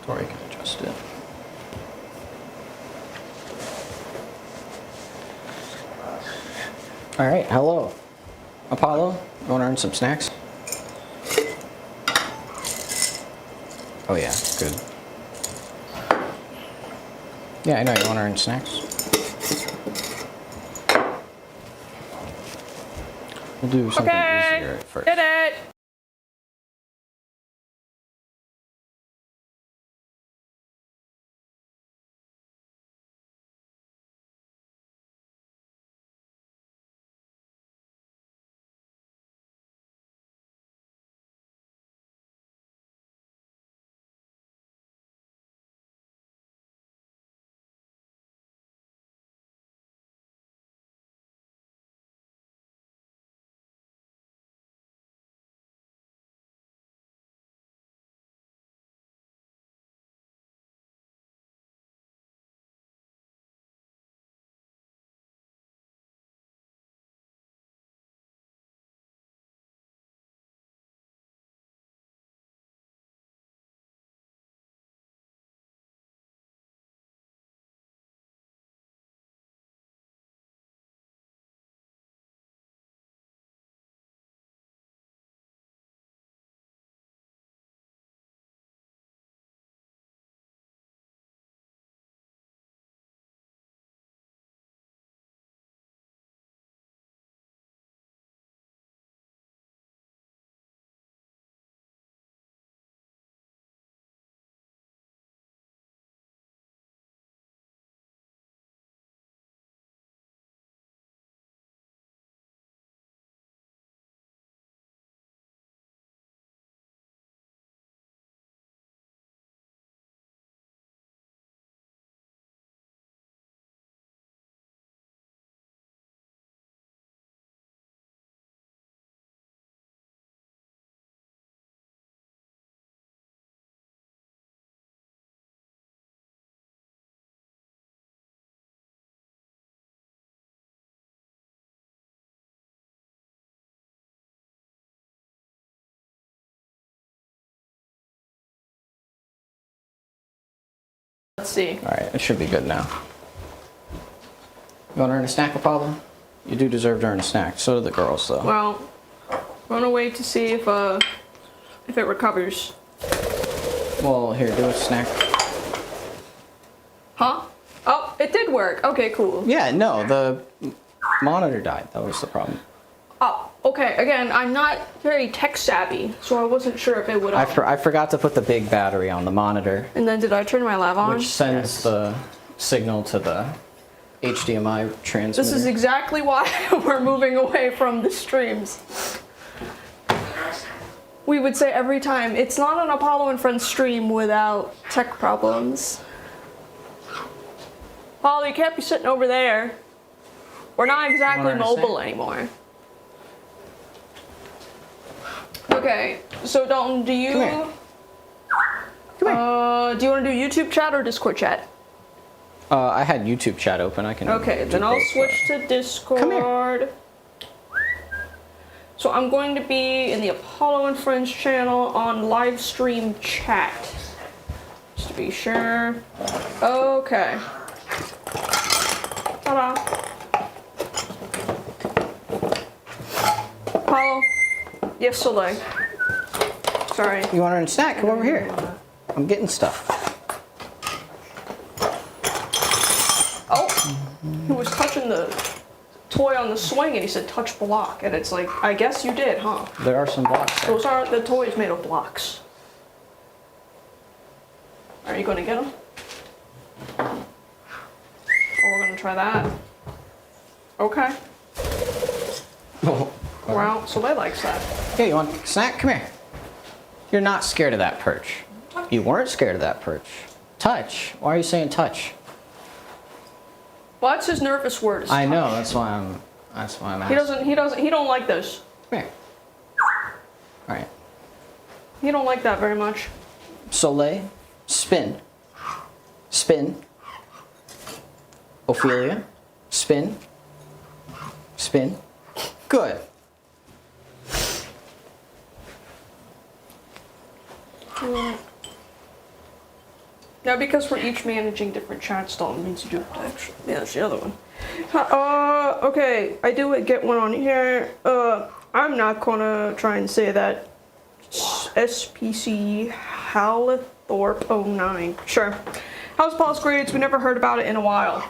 Tori can adjust it. All right, hello. Apollo, you want to earn some snacks? Oh yeah, good. Yeah, I know, you want to earn snacks? We'll do something easier at first. Did it! Let's see. All right, it should be good now. You want to earn a snack, Apollo? You do deserve to earn a snack. So do the girls, though. Well, I'm gonna wait to see if it recovers. Well, here, do a snack. Huh? Oh, it did work. Okay, cool. Yeah, no, the monitor died. That was the problem. Oh, okay. Again, I'm not very tech savvy, so I wasn't sure if it would. I forgot to put the big battery on the monitor. And then did I turn my lav on? Which sends the signal to the HDMI transmitter. This is exactly why we're moving away from the streams. We would say every time, it's not an Apollo and Friends stream without tech problems. Apollo, you can't be sitting over there. We're not exactly mobile anymore. Okay, so Dalton, do you... Come here. Do you want to do YouTube chat or Discord chat? I had YouTube chat open. I can. Okay, then I'll switch to Discord. Come here. So I'm going to be in the Apollo and Friends channel on live stream chat. Just to be sure. Okay. Ta-da. Apollo. Yes, Soleil. Sorry. You want to earn a snack? Come over here. I'm getting stuff. Oh, he was touching the toy on the swing and he said touch block, and it's like, I guess you did, huh? There are some blocks there. Those aren't the toys made of blocks. Are you gonna get them? Oh, we're gonna try that. Okay. Oh, Well, Soleil likes that. Hey, you want a snack? Come here. You're not scared of that perch. You weren't scared of that perch. Touch. Why are you saying touch? Well, that's his nervous word. I know. That's why I'm asking. He don't like this. Come here. All right. He don't like that very much. Soleil, spin. Spin. Ophelia, spin. Spin. Good. No, because we're each managing different chats, don't mean to do it actually. Yeah, that's the other one. Okay, I do get one on here. I'm not gonna try and say that. SPC Hallithorpe 09. Sure. How's Paul's grades? We never heard about it in a while.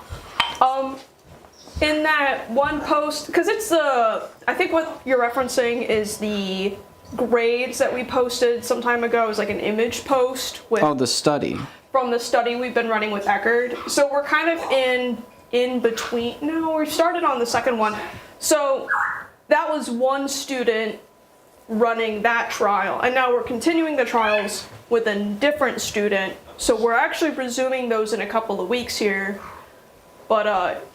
In that one post, because it's the, I think what you're referencing is the grades that we posted some time ago. It was like an image post with. Oh, the study. From the study we've been running with Eckerd. So we're kind of in between. No, we started on the second one. So that was one student running that trial, and now we're continuing the trials with a different student. So we're actually resuming those in a couple of weeks here. But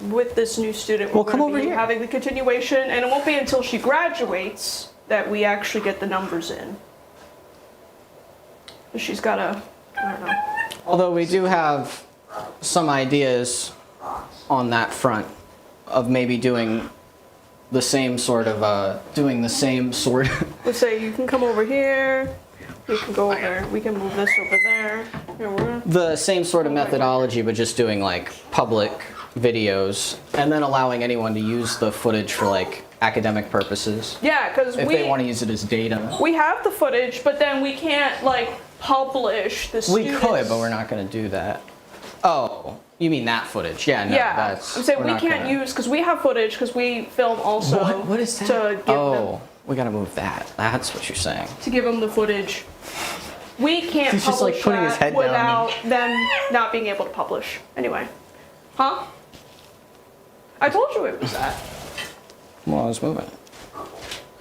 with this new student, we're going to be having the continuation, and it won't be until she graduates that we actually get the numbers in. She's got to, I don't know. Although we do have some ideas on that front of maybe doing the same sort of, Let's say you can come over here, we can go over, we can move this over there. Here, the same sort of methodology, but just doing like public videos and then allowing anyone to use the footage for like academic purposes. Yeah, because if they want to use it as data. We have the footage, but then we can't like publish the students. We could, but we're not going to do that. Oh, you mean that footage? Yeah, no, yeah. that's. I'm saying we can't use, because we have footage, because we film also. What is that? To give them, we got to move that. That's what you're saying. To give them the footage. We can't He's publish just like putting his head without down. them not being able to publish. Anyway. Huh? I told you it was that. Well, I was moving.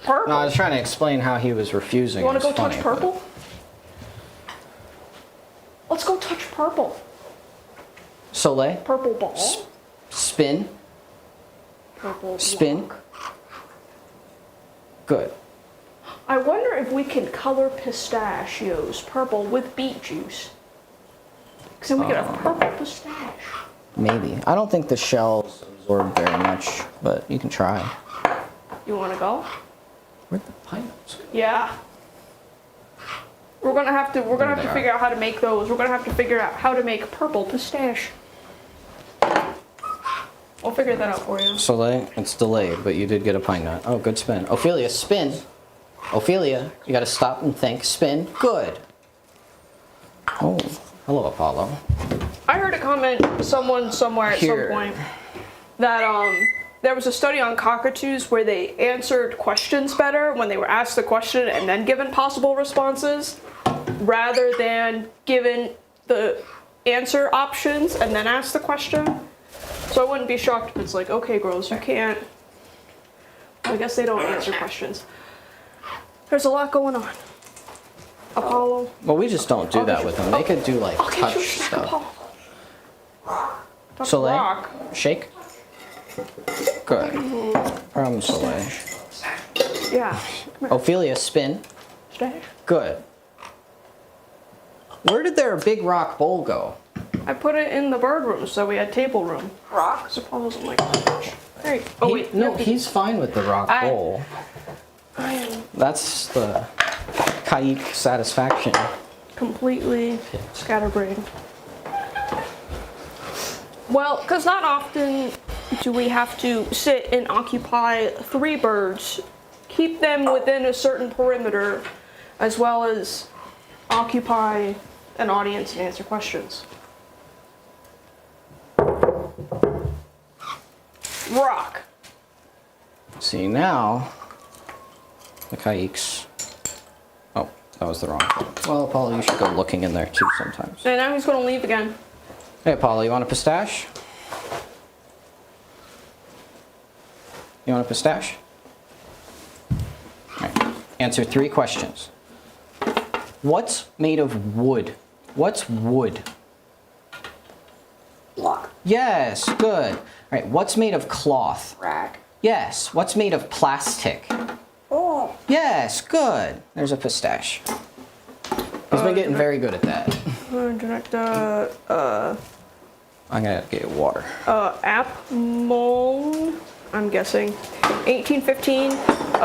Purple. No, I was trying to explain how he was refusing. You want to go funny, touch purple? Let's go touch purple. Soleil? Purple ball. Spin. Purple Spin. block. Good. I wonder if we can color pistachios purple with beet juice. Because then we get a purple pistache. Maybe. I don't think the shells absorb very much, but you can try. You want to go? Where'd the pineapples go? Yeah. We're gonna have to figure out how to make those. We're gonna have to figure out how to make purple pistache. I'll figure that out for you. Soleil, it's delayed, but you did get a pine nut. Oh, good spin. Ophelia, spin. Ophelia, you gotta stop and think. Spin. Good. Oh, hello, Apollo. I heard a comment, someone somewhere at some point, that there was a study on cockatoos where they answered questions better when they were asked the question and then given possible responses, rather than given the answer options and then ask the question. So I wouldn't be shocked if it's like, okay, girls, you can't. I guess they don't answer questions. There's a lot going on. Apollo. Well, we just don't do that with them. They could do like touch stuff. Soleil, Rock. shake. Good. From Soleil. Yeah. Ophelia, spin. Stash. Good. Where did their big rock bowl go? I put it in the bird room, so we had table room. Rock? So Paul doesn't like that. There you go. Oh, wait. No, he's fine with the rock bowl. I am That's the Kaik satisfaction. completely scatterbrained. Well, because not often do we have to sit and occupy 3 birds, keep them within a certain perimeter, as well as occupy an audience and answer questions. Rock. See, now the Kaiks. Oh, that was the wrong one. Well, Apollo, you should go looking in there too sometimes. And now he's going to leave again. Hey, Apollo, you want a pistache? You want a pistache? All right. Answer 3 questions. What's made of wood? What's wood? Block. Yes, good. All right, what's made of cloth? Rack. Yes. What's made of plastic? Oh. Yes, good. There's a pistache. He's been getting very good at that. I'm gonna get water. Apmon, I'm guessing. 1815.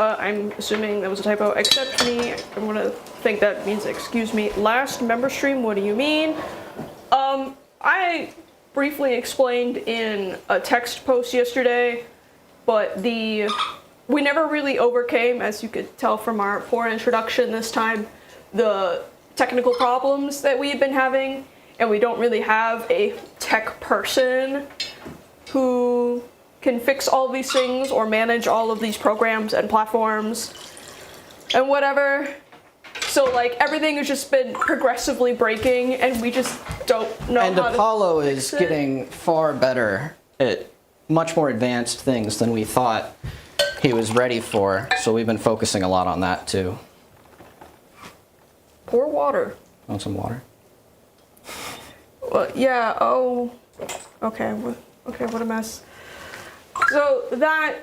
I'm assuming that was a typo. Accept me. I'm gonna think that means excuse me. Last member stream. What do you mean? I briefly explained in a text post yesterday, but we never really overcame, as you could tell from our poor introduction this time, the technical problems that we've been having, and we don't really have a tech person who can fix all of these things or manage all of these programs and platforms and whatever. So like everything has just been progressively breaking and we just don't know and how Apollo to is fix it. getting far better at much more advanced things than we thought he was ready for, so we've been focusing a lot on that too. Pour water. Want some water? Well, yeah, oh, okay, what a mess. So that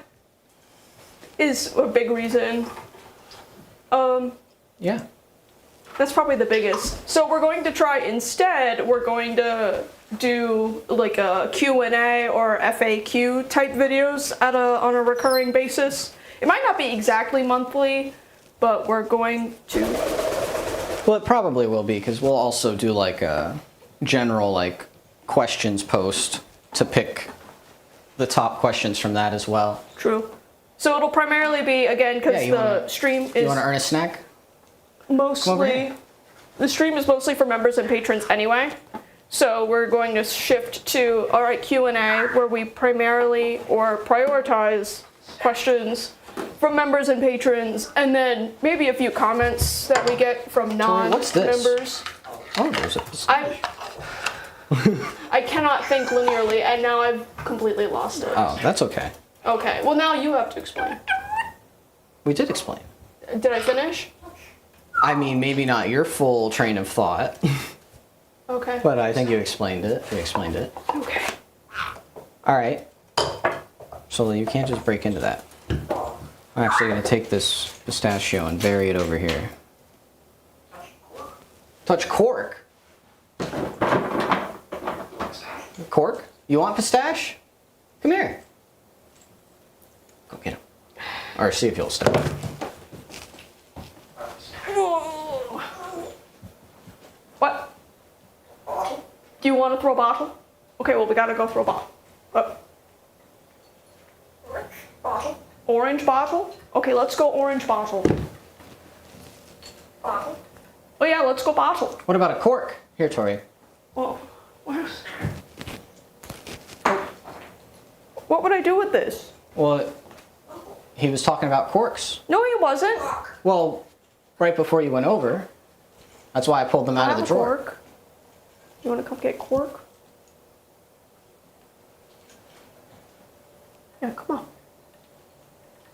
is a big reason. Yeah. That's probably the biggest. So we're going to try instead, we're going to do like a Q&A or FAQ type videos on a recurring basis. It might not be exactly monthly, but we're going to. Well, it probably will be, because we'll also do like a general like questions post to pick the top questions from that as well. True. So it'll primarily be, again, because stream is. You want to earn a snack? Mostly, the stream is mostly for members and patrons anyway. So we're going to shift to, all right, Q&A, where we primarily or prioritize questions from members and patrons, and then maybe a few comments that we get from non-members. Oh, there's a... I cannot think linearly, and now I've completely lost it. Oh, that's okay. Okay, well now you have to explain. We did explain. Did I finish? I mean, maybe not your full train of thought. Okay. But I think you explained it. Okay. All right. Soleil, you can't just break into that. I'm actually going to take this pistachio and bury it over here. Touch cork. Cork? You want pistache? Come here. Go get him. Or see if he'll step up. What? Do you want to throw a bottle? Okay, well, we gotta go throw a bottle. Orange bottle. Orange bottle? Okay, let's go orange bottle. Bottle? Oh yeah, let's go bottle. What about a cork? Here, Tori. Well, what would I do with this? Well, he was talking about corks. No, he wasn't. Well, right before you went over. That's why I pulled them out of the drawer. Cork. You want to come get cork? Yeah, come on.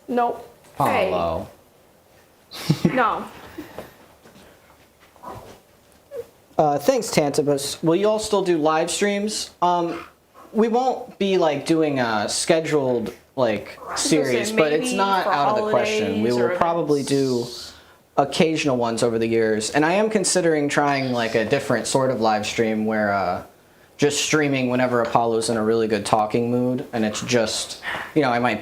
No. Apollo. Hey. No. Thanks, Tantabus. Will you all still do live streams? We won't be like doing a scheduled like series, but it's not out of the question. We will probably do occasional ones over the years, and I am considering trying like a different sort of live stream where just streaming whenever Apollo's in a really good talking mood, and it's just, you know, we might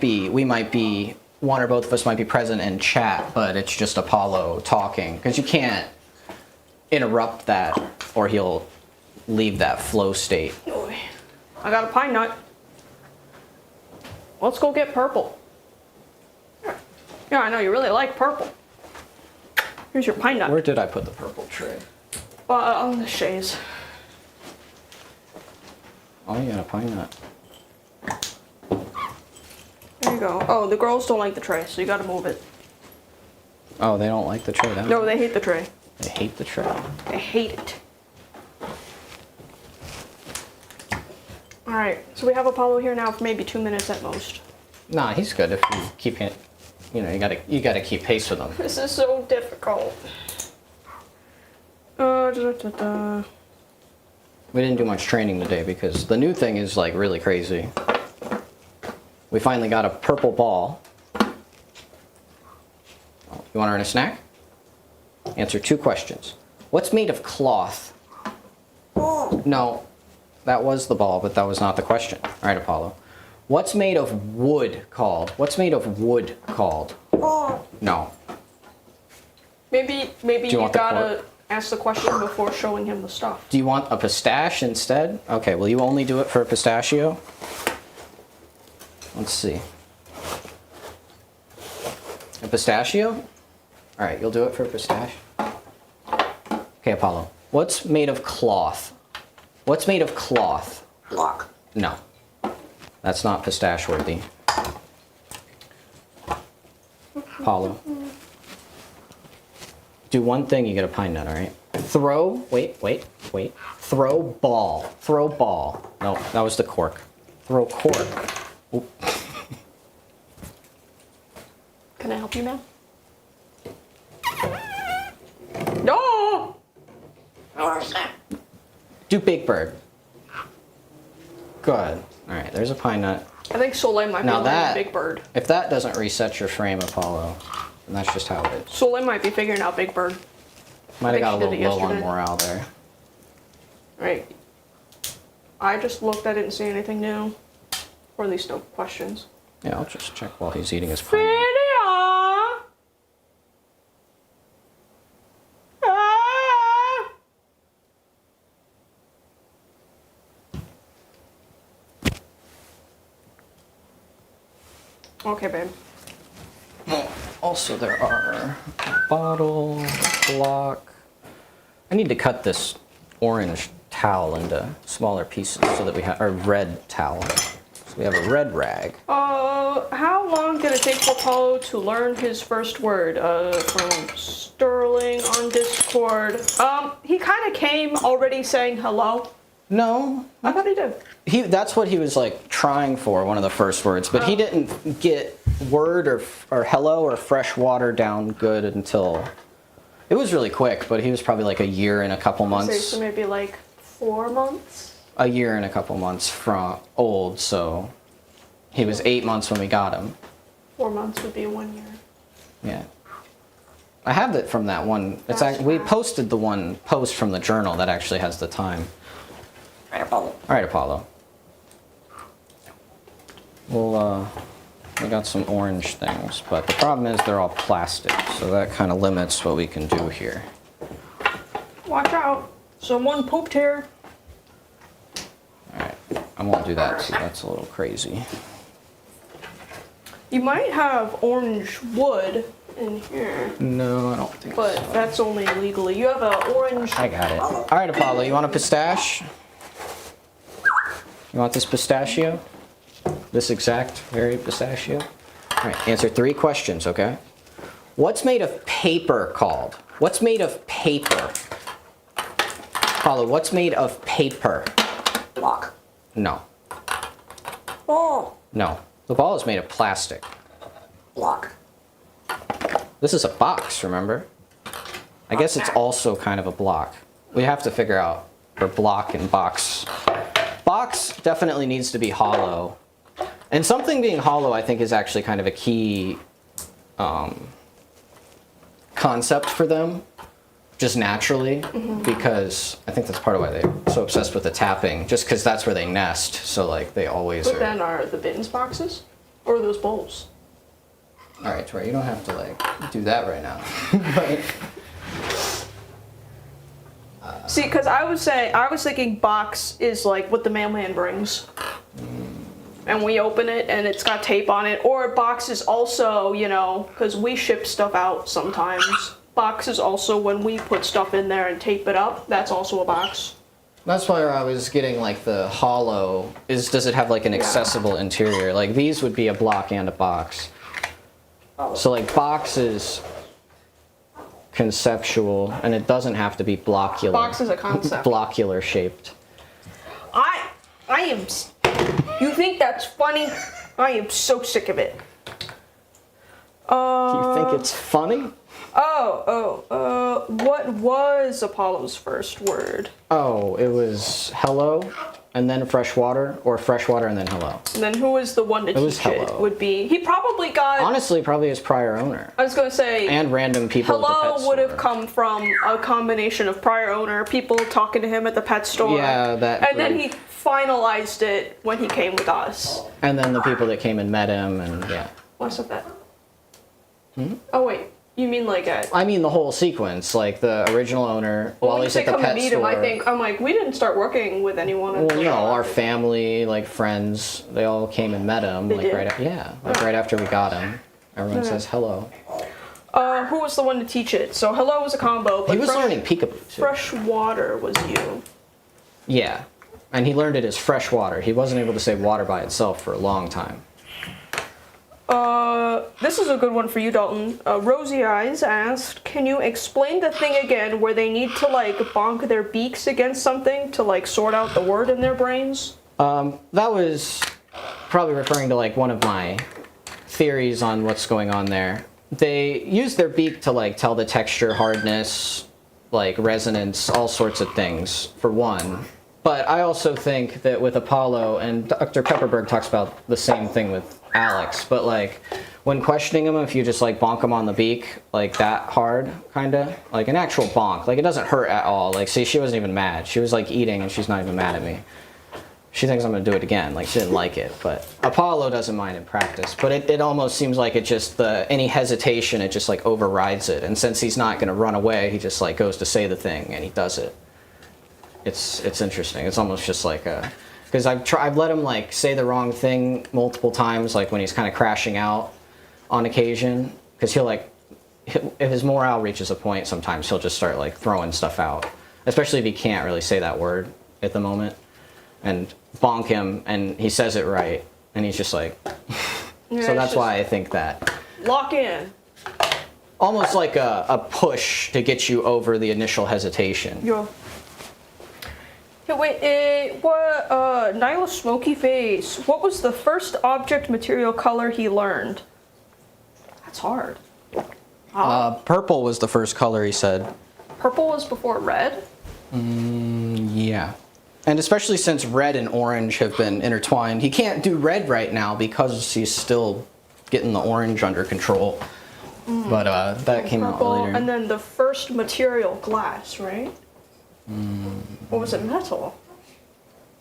be, one or both of us might be present in chat, but it's just Apollo talking, because you can't interrupt that or he'll leave that flow state. I got a pine nut. Let's go get purple. Yeah, I know you really like purple. Here's your pine nut. Where did I put the purple tray? On the chaise. Oh, you got a pine nut. There you go. Oh, the girls don't like the tray, so you gotta move it. Oh, they don't like the tray. No, they hate the tray. They hate the tray. They hate it. Alright, so we have Apollo here now for maybe 2 minutes at most. Nah, he's good if you keep it. You know, you gotta keep pace with him. This is so difficult. We didn't do much training today because the new thing is like really crazy. We finally got a purple ball. You want to earn a snack? Answer 2 questions. What's made of cloth? No, that was the ball, but that was not the question. All right, Apollo. What's made of wood called? What's made of wood called? No. Maybe you gotta ask the question before showing him the stuff. Do you want a pistache instead? Okay, will you only do it for a pistachio? Let's see. A pistachio? All right, you'll do it for a pistache. Okay, Apollo. What's made of cloth? What's made of cloth? Block. No. That's not pistache worthy. Apollo. Do one thing, you get a pine nut, all right? Throw, wait. Throw ball. Throw ball. No, that was the cork. Throw cork. Oop. Can I help you, ma'am? No! Do Big Bird. Good. All right, there's a pine nut. I think Soleil might be learning Big Bird. If that doesn't reset your frame, Apollo, then that's just how it is. Soleil might be figuring out Big Bird. Might have got a little low on morale there. Right. I just looked, I didn't see anything new. Or at least no questions. Yeah, I'll just check while he's eating his pine nut. Video! Ah! Okay, babe. Also, there are a bottle, block. I need to cut this orange towel into smaller pieces so that we have, or red towel. So we have a red rag. How long did it take for Apollo to learn his first word? From Sterling on Discord. He kind of came already saying hello. No. I thought he did. That's what he was like trying for, one of the first words, but he didn't get word or hello or fresh water down good until, it was really quick, but he was probably like a year and a couple months. So maybe like 4 months? A year and a couple months from old, so he was 8 months when we got him. 4 months would be 1 year. Yeah. I have it from that one. We posted the one post from the journal that actually has the time. All right, Apollo. Well, we got some orange things, but the problem is they're all plastic, so that kind of limits what we can do here. Watch out. Someone pooped here. All right, I won't do that, so that's a little crazy. You might have orange wood in here. No, I don't think but so. But that's only legally. You have an orange... I got it. All right, Apollo, you want a pistache? You want this pistachio? This exact very pistachio? All right, answer 3 questions, okay? What's made of paper called? What's made of paper? Apollo, what's made of paper? Block. No. Oh. No. The ball is made of plastic. Block. This is a box, remember? I guess it's also kind of a block. We have to figure out for block and box. Box definitely needs to be hollow. And something being hollow, I think, is actually kind of a key concept for them, just naturally, because I think that's part of why they're so obsessed with the tapping, just because that's where they nest, so like they always But then are the Bittens boxes? Or are those bowls? All right, Tori, you don't have to like do that right now. But, see, because I was thinking box is like what the mailman brings. And we open it and it's got tape on it. Or box is also, you know, because we ship stuff out sometimes. Box is also when we put stuff in there and tape it up. That's also a box. That's why I was getting like the hollow. Does it have like an accessible interior? Like these would be a block and a box. So like box is conceptual, and it doesn't have to be blockular. Box is a concept. Blockular shaped. I am. You think that's funny? I am so sick of it. You think it's funny? What was Apollo's first word? Oh, it was hello, and then fresh water, or fresh water and then hello. And then who was the one to teach it? Would be, he probably got... Honestly, probably his prior owner. I was going to say... And random people at the pet store. Hello would have come from a combination of prior owner, people talking to him at the pet store. Yeah, that... And then he finalized it when he came with us. And then the people that came and met him, and yeah. What's up that? Oh wait, you mean like at? I mean the whole sequence, like the original owner. Well, while when you he's say at the come and pet meet store. him, I'm like, we didn't start working with anyone. Well, until no, our after. family, like friends, they all came and met him. They like did? right after we got him. Everyone says hello. Who was the one to teach it? So hello was a combo. But He was learning peekaboo too. Fresh water was you. Yeah, and he learned it as fresh water. He wasn't able to say water by itself for a long time. This is a good one for you, Dalton. Rosy Eyes asked, can you explain the thing again where they need to like bonk their beaks against something to like sort out the word in their brains? That was probably referring to like one of my theories on what's going on there. They use their beak to like tell the texture, hardness, like resonance, all sorts of things for one. But I also think that with Apollo, and Dr. Pepperberg talks about the same thing with Alex, but like when questioning him, if you just like bonk him on the beak like that hard, kinda like an actual bonk, like it doesn't hurt at all. Like see, she wasn't even mad. She was like eating and she's not even mad at me. She thinks I'm gonna do it again. Like she didn't like it, but Apollo doesn't mind in practice. But it almost seems like it just any hesitation, it just like overrides it. And since he's not gonna run away, he just like goes to say the thing and he does it. It's interesting. It's almost just like because I've let him like say the wrong thing multiple times, like when he's kind of crashing out on occasion, because he'll like if his morale reaches a point, sometimes he'll just start like throwing stuff out, especially if he can't really say that word at the moment, and bonk him and he says it right and he's just like Yeah, so that's why I think that lock in. almost like a push to get you over the initial hesitation. Yeah. Hey, wait, what, Nyla Smoky Face, what was the first object material color he learned? That's hard. Purple was the first color he said. Purple was before red? Yeah. And especially since red and orange have been intertwined. He can't do red right now because he's still getting the orange under control. But that came out Purple, later. and then the first material, glass, right? Or was it metal?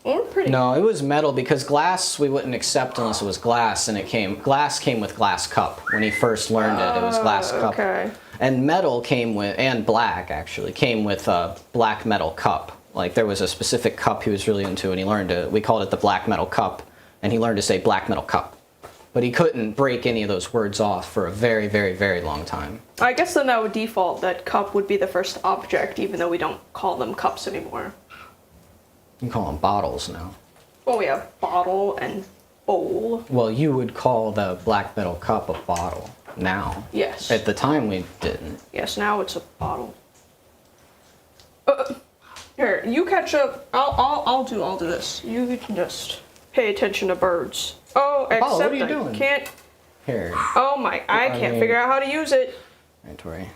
Or pretty. No, it was metal because glass we wouldn't accept unless it was glass, and glass came with glass cup. When he first learned it was glass cup. Okay. And metal came with, and black actually, came with a black metal cup. Like there was a specific cup he was really into and he learned it. We called it the black metal cup, and he learned to say black metal cup. But he couldn't break any of those words off for a very, very, very long time. I guess then that would default that cup would be the first object, even though we don't call them cups anymore. You can call them bottles now. Well, we have bottle and bowl. Well, you would call the black metal cup a bottle now. Yes. At the time, we didn't. Yes, now it's a bottle. Here, you catch up. I'll do this. You can just pay attention to birds. Oh, except what are you I doing? can't. Here. Oh my! I can't figure out how to use it. Inventory.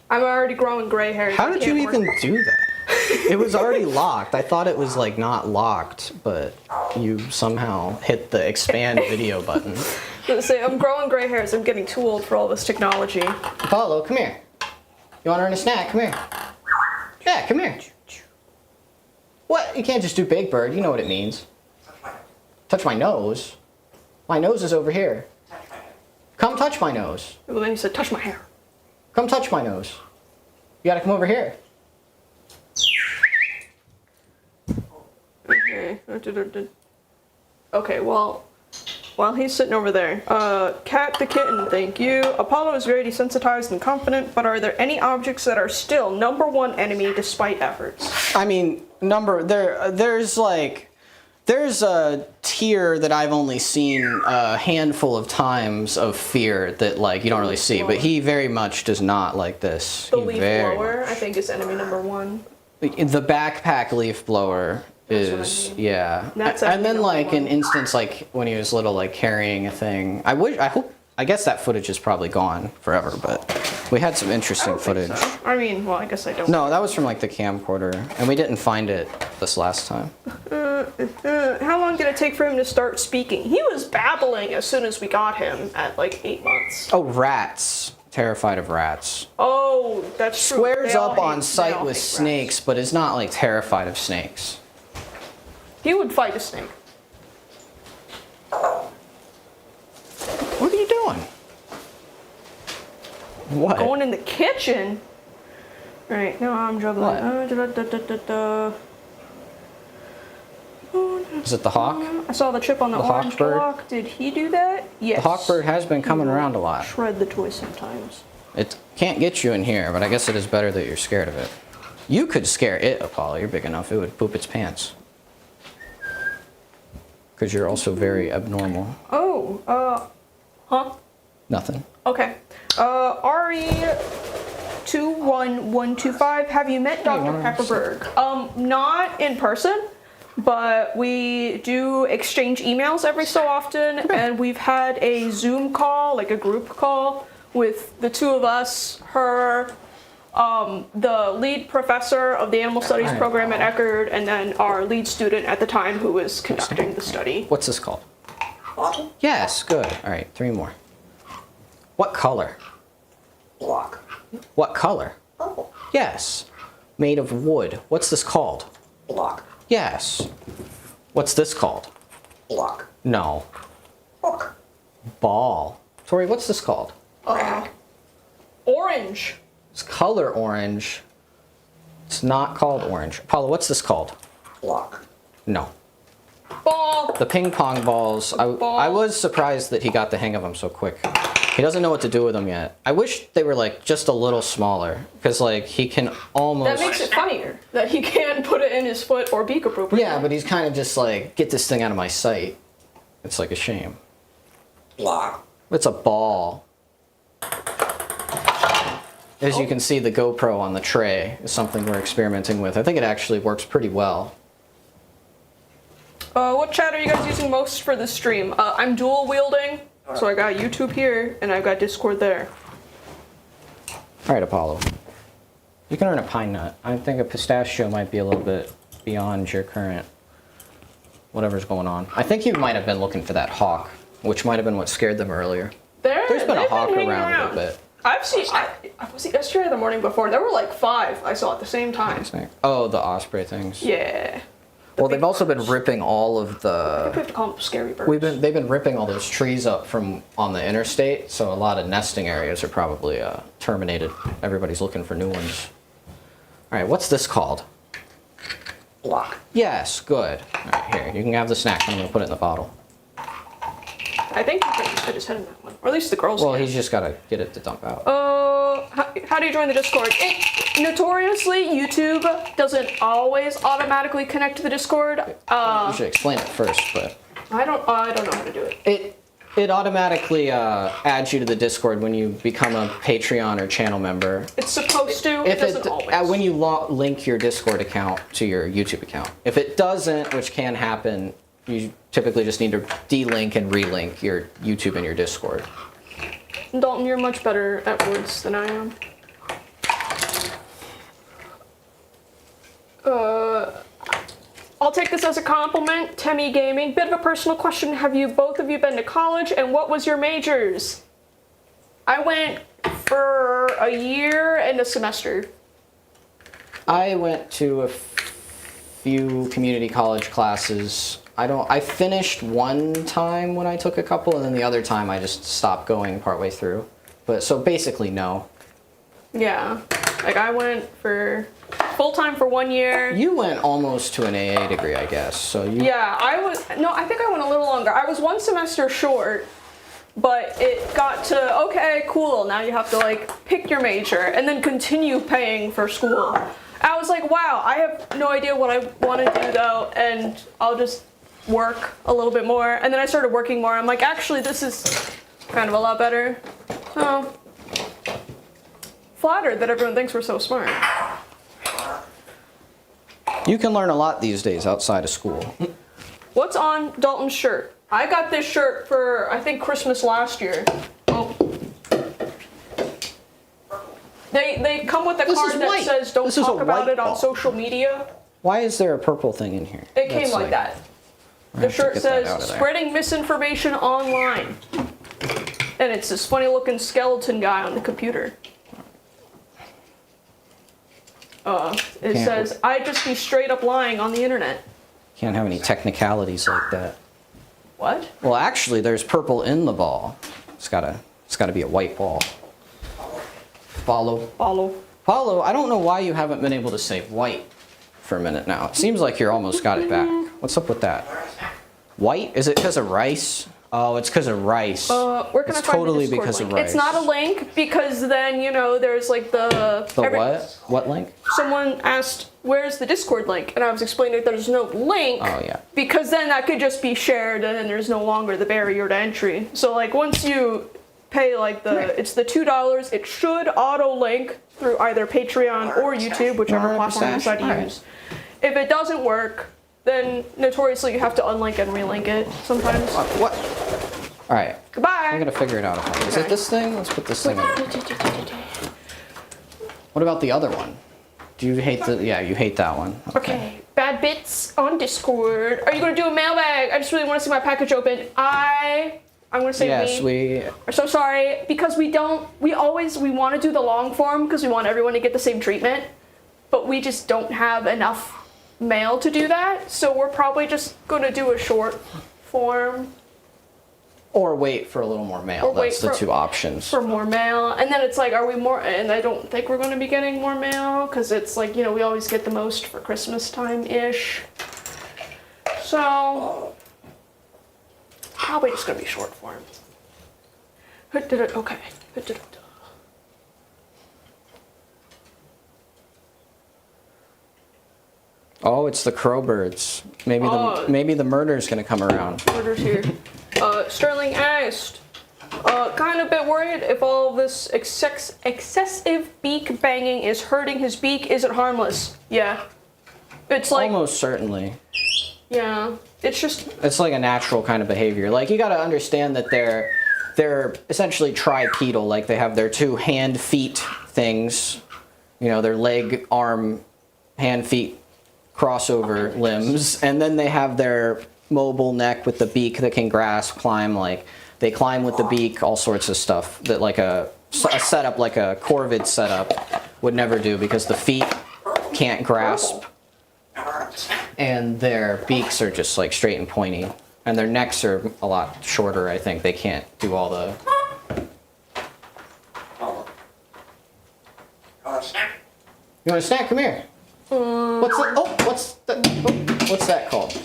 I'm already growing gray hairs. How I did you can't even work. do that? It was already locked. I thought it was like not locked, but you somehow hit the expand video button. Say, I'm growing gray hairs. I'm getting too old for all this technology. Apollo, come here. You want to earn a snack? Come here. Yeah, come here. What? You can't just do Big Bird. You know what it means. Touch my nose. My nose is over here. Come touch my nose. Well, then he said, touch my hair. Come touch my nose. You gotta come over here. Okay. Okay, well, while he's sitting over there, Cat the Kitten, thank you. Apollo is very desensitized and confident, but are there any objects that are still #1 enemy despite efforts? I mean, there's a tier that I've only seen a handful of times of fear that like you don't really see, but he very much does not like this. The leaf blower, I think, is enemy #1. The backpack leaf blower is, what I mean. yeah. That's and then enemy like an #1. instance like when he was little, like carrying a thing. I guess that footage is probably gone forever, but we had some interesting footage. So. I mean, well, I guess I don't. No, that was from like the camcorder, and we didn't find it this last time. How long did it take for him to start speaking? He was babbling as soon as we got him at like 8 months. Oh, rats. Terrified of rats. Oh, that's true. Squares They all up on hate- they sight all with hate rats. snakes, but is not like terrified of snakes. He would fight a snake. What? Going in the kitchen? Alright, now I'm juggling. Is it the hawk? I saw the chip on the orange hawk bird? block. Did he do that? Yes. The hawk bird has been coming around a lot. Shred the toy sometimes. It can't get you in here, but I guess it is better that you're scared of it. You could scare it, Apollo. You're big enough. It would poop its pants. Because you're also very abnormal. Oh, huh? Nothing. Okay. RE21125, have you met Dr. Pepperberg? Not in person, but we do exchange emails every so often, and we've had a Zoom call, like a group call, with the two of us, her, the lead professor of the animal studies program at Eckerd, and then our lead student at the time who was conducting the study. What's this called? Bottle. Yes, good. All right, 3 more. What color? Block. What color? Purple. Yes. Made of wood. What's this called? Block. Yes. What's this called? Block. No. Hook. Ball. Tori, what's this called? Orange. It's color orange. It's not called orange. Apollo, what's this called? Block. No. Ball. The ping pong balls. I was surprised that he got the hang of them so quick. He doesn't know what to do with them yet. I wish they were like just a little smaller, because like he can almost. That makes it funnier that he can put it in his foot or beak appropriately. Yeah, but he's kind of just like, get this thing out of my sight. It's like a shame. Block. It's a ball. As you can see, the GoPro on the tray is something we're experimenting with. I think it actually works pretty well. What chat are you guys using most for this stream? I'm dual wielding, so I got YouTube here and I've got Discord there. All right, Apollo. You can earn a pine nut. I think a pistachio might be a little bit beyond your current whatever's going on. I think you might have been looking for that hawk, which might have been what scared them earlier. There's been a hawk around a little bit. I've seen, I was yesterday or the morning before, there were like 5 I saw at the same time. Oh, the osprey things. Yeah. Well, they've also been ripping all of I think the. we have to call them scary birds. They've been ripping all those trees up from on the interstate, so a lot of nesting areas are probably terminated. Everybody's looking for new ones. All right, what's this called? Block. Yes, good. All right, here, you can have the snack. I'm gonna put it in the bottle. I think he can put his head in that one. Or at least the girls Well, can. he's just gotta get it to dump out. How do you join the Discord? Notoriously, YouTube doesn't always automatically connect to the Discord. You should explain it first, but I don't know how to do it. it automatically adds you to the Discord when you become a Patreon or channel member. It's supposed to. It doesn't always. When you link your Discord account to your YouTube account. If it doesn't, which can happen, you typically just need to delink and relink your YouTube and your Discord. Dalton, you're much better at words than I am. I'll take this as a compliment. Temmie Gaming. Bit of a personal question. Have you both of you been to college, and what was your majors? I went for a year and a semester. I went to a few community college classes. I finished one time when I took a couple, and then the other time I just stopped going partway through. But so basically, no. Yeah. Like I went for full-time for 1 year. You went almost to an AA degree, I guess. So you. Yeah, I think I went a little longer. I was 1 semester short, but it got to, okay, cool, now you have to like pick your major and then continue paying for school. I was like, wow, I have no idea what I want to do though, and I'll just work a little bit more. And then I started working more. I'm like, actually, this is kind of a lot better. So, flattered that everyone thinks we're so smart. You can learn a lot these days outside of school. What's on Dalton's shirt? I got this shirt for, I think, Christmas last year. Oh. They come with a card that says don't talk about it on social media. Why is there a purple thing in here? It came like that. The shirt says spreading misinformation online. And it's this funny looking skeleton guy on the computer. It says, I just be straight up lying on the internet. Can't have any technicalities like that. What? Well, actually, there's purple in the ball. It's gotta be a white ball. Follow. Follow. Follow, I don't know why you haven't been able to say white for a minute now. It seems like you almost got it back. What's up with that? White? Is it because of rice? Oh, it's because of rice. Where can it's I find totally the Discord because link? of rice. It's not a link because then, you know, there's like The what? What link? Someone asked, where's the Discord link? And I was explaining that there's no link. Oh, yeah. Because then that could just be shared and then there's no longer the barrier to entry. So like once you pay like it's the $2, it should auto link through either Patreon or YouTube, whichever platform you decide to use. If it doesn't work, then notoriously you have to unlink and relink it sometimes. What? All right. Goodbye. I'm gonna figure it out. Is it this thing? Let's put this thing in. What about the other one? Do you hate the? Yeah, you hate that one. Okay. Bad bits on Discord. Are you gonna do a mailbag? I just really want to see my package open. I'm gonna say yes, we are so sorry because we want to do the long form because we want everyone to get the same treatment, but we just don't have enough mail to do that. So we're probably just gonna do a short form. Or wait for a little more mail. That's the two options. For more mail, and then it's like, are we more? And I don't think we're gonna be getting more mail because it's like, you know, we always get the most for Christmas time ish. So. Probably just gonna be short form. Okay. Oh, it's the crowbirds. Maybe the murder's gonna come around. Murder's here. Sterling asked, kind of a bit worried if all this excessive beak banging is hurting his beak. Is it harmless? Yeah. It's like almost certainly. Yeah. It's like a natural kind of behavior. Like you got to understand that they're essentially tripedal. Like they have their two hand feet things, you know, their leg, arm, hand, feet crossover limbs, and then they have their mobile neck with the beak that can grasp, climb. Like they climb with the beak, all sorts of stuff that like a setup like a corvid setup would never do because the feet can't grasp. And their beaks are just like straight and pointy. And their necks are a lot shorter, I think. They can't do all the... You want a snack? Come here. What's that called?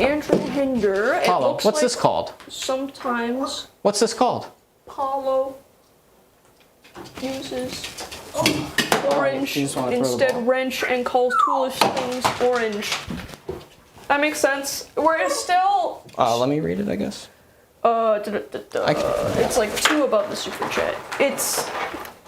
Andrew Hinder. Paulo, what's this called? Sometimes What's this called? Paulo uses orange instead wrench and calls toolish things orange. That makes sense. We're still. Let me read it, I guess. It's like 2 above the super chat.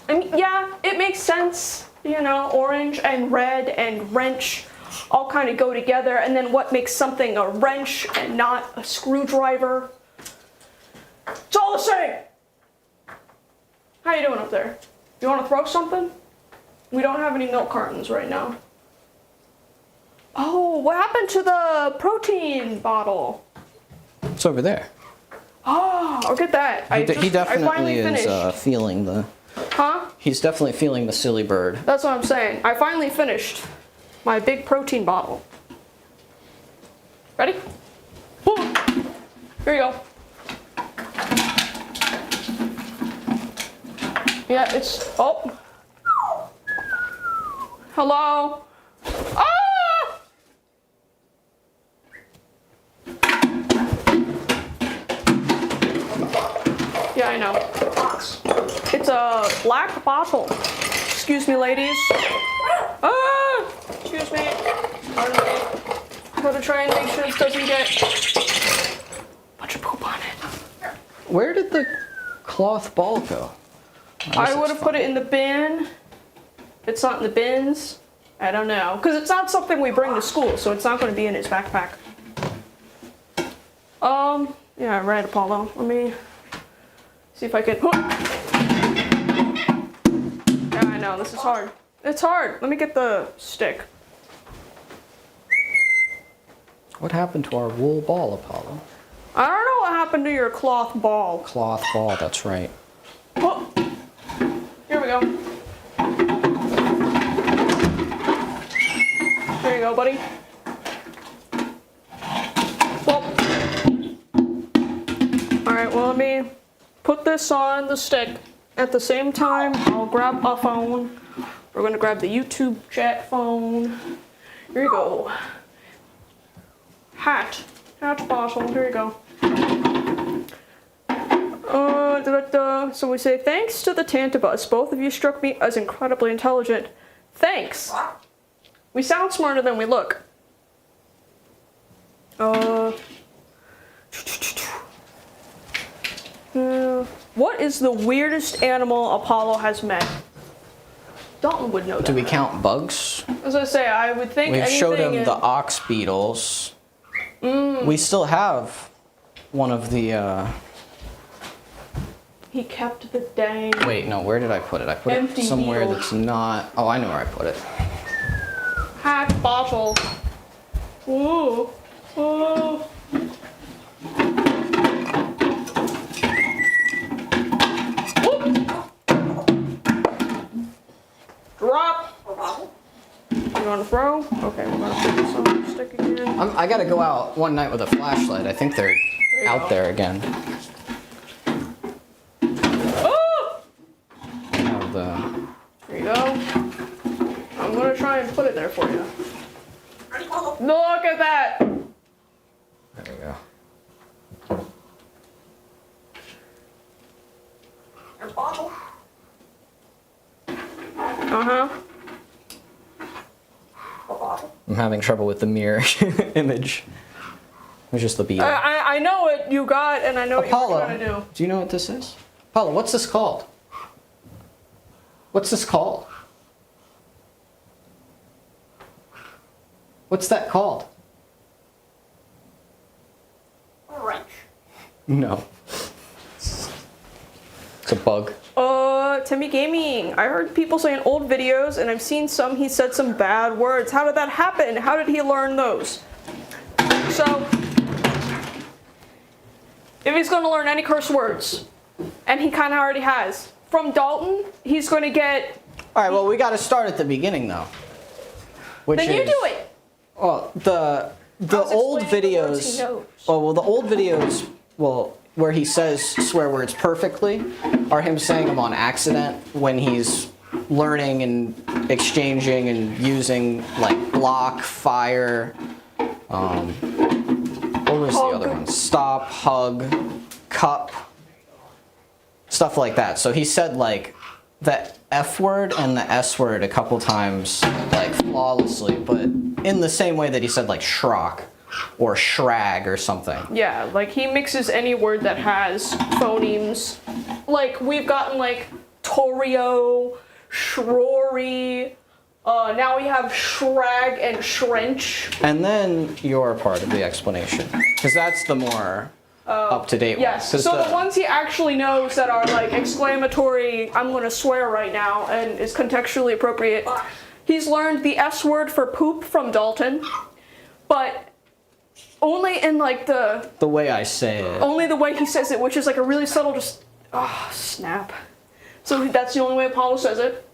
Yeah, it makes sense. You know, orange and red and wrench all kind of go together. And then what makes something a wrench and not a screwdriver? It's all the same. How you doing up there? You want to throw something? We don't have any milk cartons right now. Oh, what happened to the protein bottle? It's over there. Oh, I'll get that. He definitely is feeling the... Huh? He's definitely feeling the silly bird. That's what I'm saying. I finally finished my big protein bottle. Ready? Boom. Here you go. Yeah, it's... Oh. Hello? Ah! Yeah, I know. It's a black bottle. Excuse me, ladies. Ah! Excuse me. Pardon me. Gotta try and make sure it doesn't get a bunch of poop on it. Where did the cloth ball go? I would have put it in the bin. It's not in the bins. I don't know. Because it's not something we bring to school, so it's not going to be in his backpack. Yeah, right, Apollo. Let me see if I can... Yeah, I know, this is hard. It's hard. Let me get the stick. What happened to our wool ball, Apollo? I don't know what happened to your cloth ball. Cloth ball, that's right. Oh. Here we go. There you go, buddy. Well. Alright, well, let me put this on the stick. at the same time, I'll grab a phone. We're gonna grab the YouTube chat phone. Here you go. Hat bottle. Here you go. So we say, thanks to the Tantibus. Both of you struck me as incredibly intelligent. Thanks. We sound smarter than we look. What is the weirdest animal Apollo has met? Dalton would know that. Do we count bugs? As I say, I would think We've anything showed him the ox beetles. We still have one of the, He kept the dang... Wait, no, where did I put it? I put Empty it somewhere needle. that's not... Oh, I know where I put it. Hat bottle. Ooh. Ooh. Drop. You want to throw? Okay, we're gonna put this on the stick again. I gotta go out one night with a flashlight. I think they're you out go. there again. Oh! Have the... There you go. I'm gonna try and put it there for you. Look at that! There we go. Uh-huh. I'm having trouble with the mirror image. It was just the beetle. I know what you got, and I know what you're Apollo, trying to do. do you know what this is? Apollo, what's this called? What's this called? What's that called? Wrench. No. It's a bug. Timmy Gaming. I heard people say in old videos, and I've seen some, he said some bad words. How did that happen? How did he learn those? So, if he's going to learn any curse words, and he kind of already has, from Dalton, he's going to get... All right, well, we got to start at the beginning, though. Which Then you is- do it! Well, the was old explaining the words he videos. knows. Well, the old videos, where he says swear words perfectly, are him saying them on accident when he's learning and exchanging and using like block, fire. What was the other one? Stop, hug, cup, stuff like that. So he said like the F word and the S word a couple times, like flawlessly, but in the same way that he said like Shrock or Shrag or something. Yeah, like he mixes any word that has phonemes. Like we've gotten like Torio, Shrory, now we have Shrag and Shrench. And then your part of the explanation, because that's the more up-to-date Yes, one. so the ones he actually knows that are like exclamatory, I'm gonna swear right now, and is contextually appropriate. He's learned the S word for poop from Dalton, but only in like the way I say it. only the way he says it, which is like a really subtle just, snap. So that's the only way Apollo says it.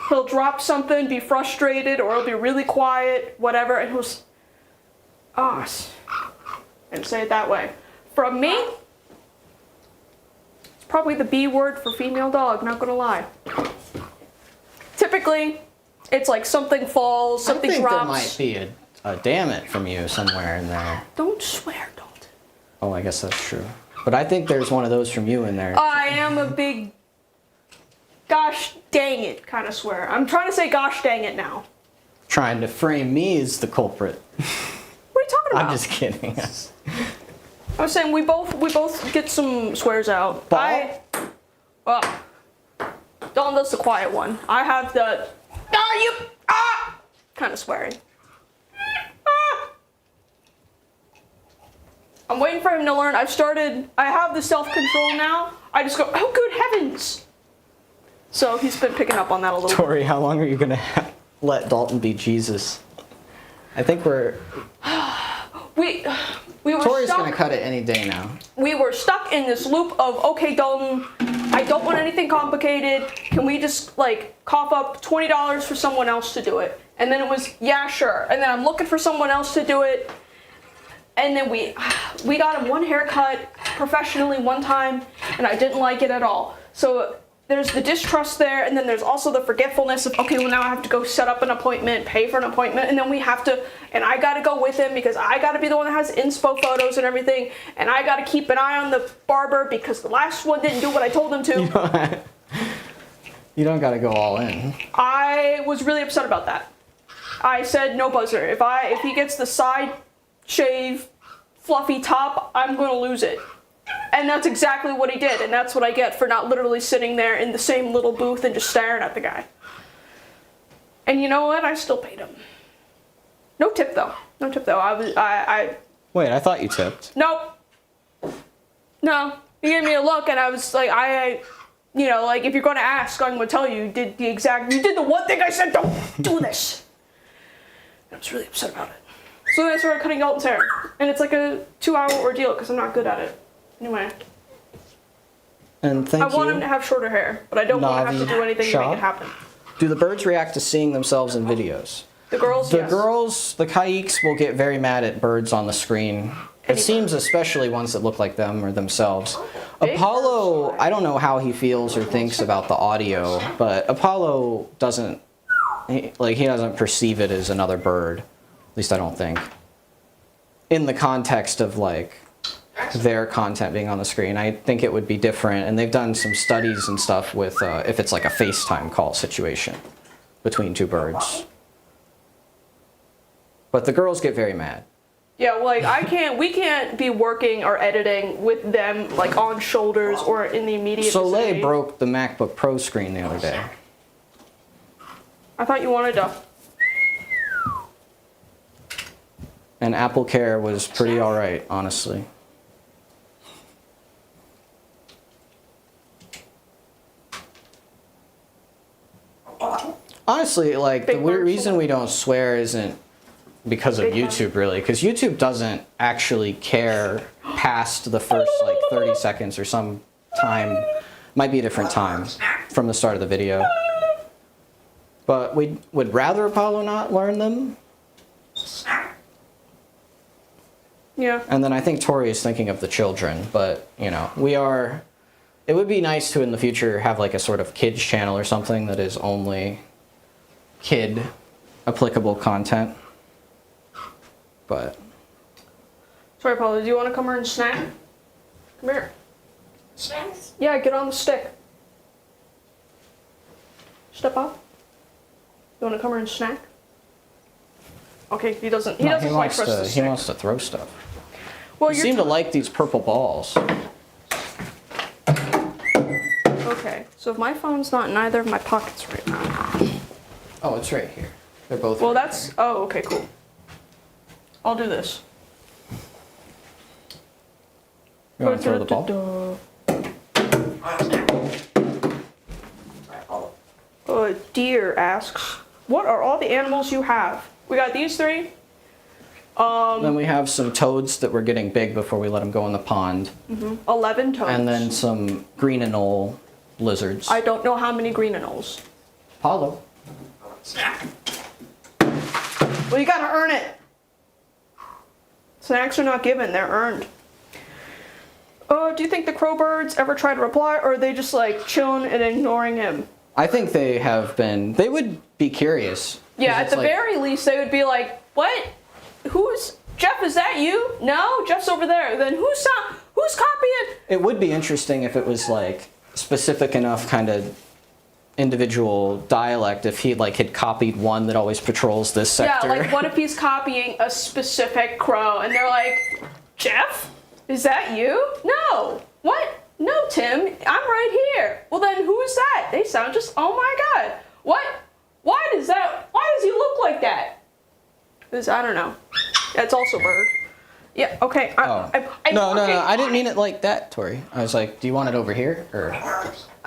He'll drop something, be frustrated, or he'll be really quiet, whatever, and he'll and say it that way. From me, it's probably the B word for female dog, not gonna lie. Typically, it's like something falls, something I think drops. there might be a damn it from you somewhere in there. Don't swear, don't. Oh, I guess that's true. But I think there's one of those from you in there. I am a big gosh dang it kind of swear. I'm trying to say gosh dang it now. Trying to frame me as the culprit. What are you talking about? I'm just kidding. I was saying we both get some swears out. Ball? Dalton does the quiet one. I have the kind of swearing. I'm waiting for him to learn. I have the self-control now. I just go, oh good heavens. So he's been picking up on that a little bit. Tori, how long are you gonna let Dalton be Jesus? I think We were Tori's stuck. gonna cut it any day now. We were stuck in this loop of, okay, Dalton, I don't want anything complicated. Can we just like cough up $20 for someone else to do it? And then it was, yeah, sure. And then I'm looking for someone else to do it. And then we got him one haircut professionally one time, and I didn't like it at all. So there's the distrust there, and then there's also the forgetfulness of, okay, well now I have to go set up an appointment, pay for an appointment, and then we have to, and I gotta go with him because I gotta be the one that has inspo photos and everything, and I gotta keep an eye on the barber because the last one didn't do what I told him to. You don't gotta go all in. I was really upset about that. I said no buzzer. If he gets the side shave, fluffy top, I'm gonna lose it. And that's exactly what he did, and that's what I get for not literally sitting there in the same little booth and just staring at the guy. And you know what? I still paid him. No tip though. No tip though. Wait, I thought you tipped. Nope. No. He gave me a look, and I was like, you know, like if you're going to ask, I'm going to tell you, you did the one thing I said, don't do this. And I was really upset about it. So then I started cutting Dalton's hair, and it's like a 2-hour ordeal because I'm not good at it. Anyway. And thank you. I want him to have shorter hair, but I don't want to have to do anything to make it happen. Do the birds react to seeing themselves in videos? The girls, yes. The girls, the kayaks will get very mad at birds on the screen. It seems especially ones that look like them or themselves. Apollo, I don't know how he feels or thinks about the audio, but Apollo doesn't, he doesn't perceive it as another bird. At least I don't think. In the context of like their content being on the screen, I think it would be different. And they've done some studies and stuff with if it's like a FaceTime call situation between two birds. But the girls get very mad. Yeah, like we can't be working or editing with them like on shoulders or in the immediate Soleil vicinity. broke the MacBook Pro screen the other day. I thought you wanted to. And Apple Care was pretty alright, honestly. Honestly, like, the reason we don't swear isn't because of YouTube, really. Because YouTube doesn't actually care past the first, like, 30 seconds or some time. Might be a different time from the start of the video. But we would rather Apollo not learn them. Yeah. And then I think Tori is thinking of the children. But, you know, it would be nice to, in the future, have, like, a sort of kids channel or something that is only kid applicable content. But sorry, Paula, do you want to come here and snack? Come here. Snacks? Yeah, get on the stick. Step up. You want to come here and snack? Okay, he doesn't like for us to he snack. wants to throw stuff. Well, You seem to like these purple balls. Okay, so if my phone's not in either of my pockets right now. Oh, it's right here. They're both. Well, that's. Oh, okay, cool. I'll do this. You want to throw the ball? Deer asks, what are all the animals you have? We got these three. Then we have some toads that were getting big before we let them go in the pond. 11 toads. And then some green anole lizards. I don't know how many green anoles. Apollo. Well, you gotta earn it. Snacks are not given, they're earned. Oh, do you think the crowbirds ever try to reply, or are they just like chilling and ignoring him? I think they have been. They would be curious. Yeah, at the very least, they would be like, what? Jeff, is that you? No, Jeff's over there. Then who's copying? It would be interesting if it was like specific enough kind of individual dialect, if he like had copied one that always patrols this sector. Yeah, like what if he's copying a specific crow and they're like, Jeff, is that you? No. What? No, Tim, I'm right here. Well then who is that? They sound just, oh my God. What? Why does he look like that? I don't know. That's also bird. Yeah, okay. No, I didn't mean it like that, Tori. I was like, do you want it over here? Or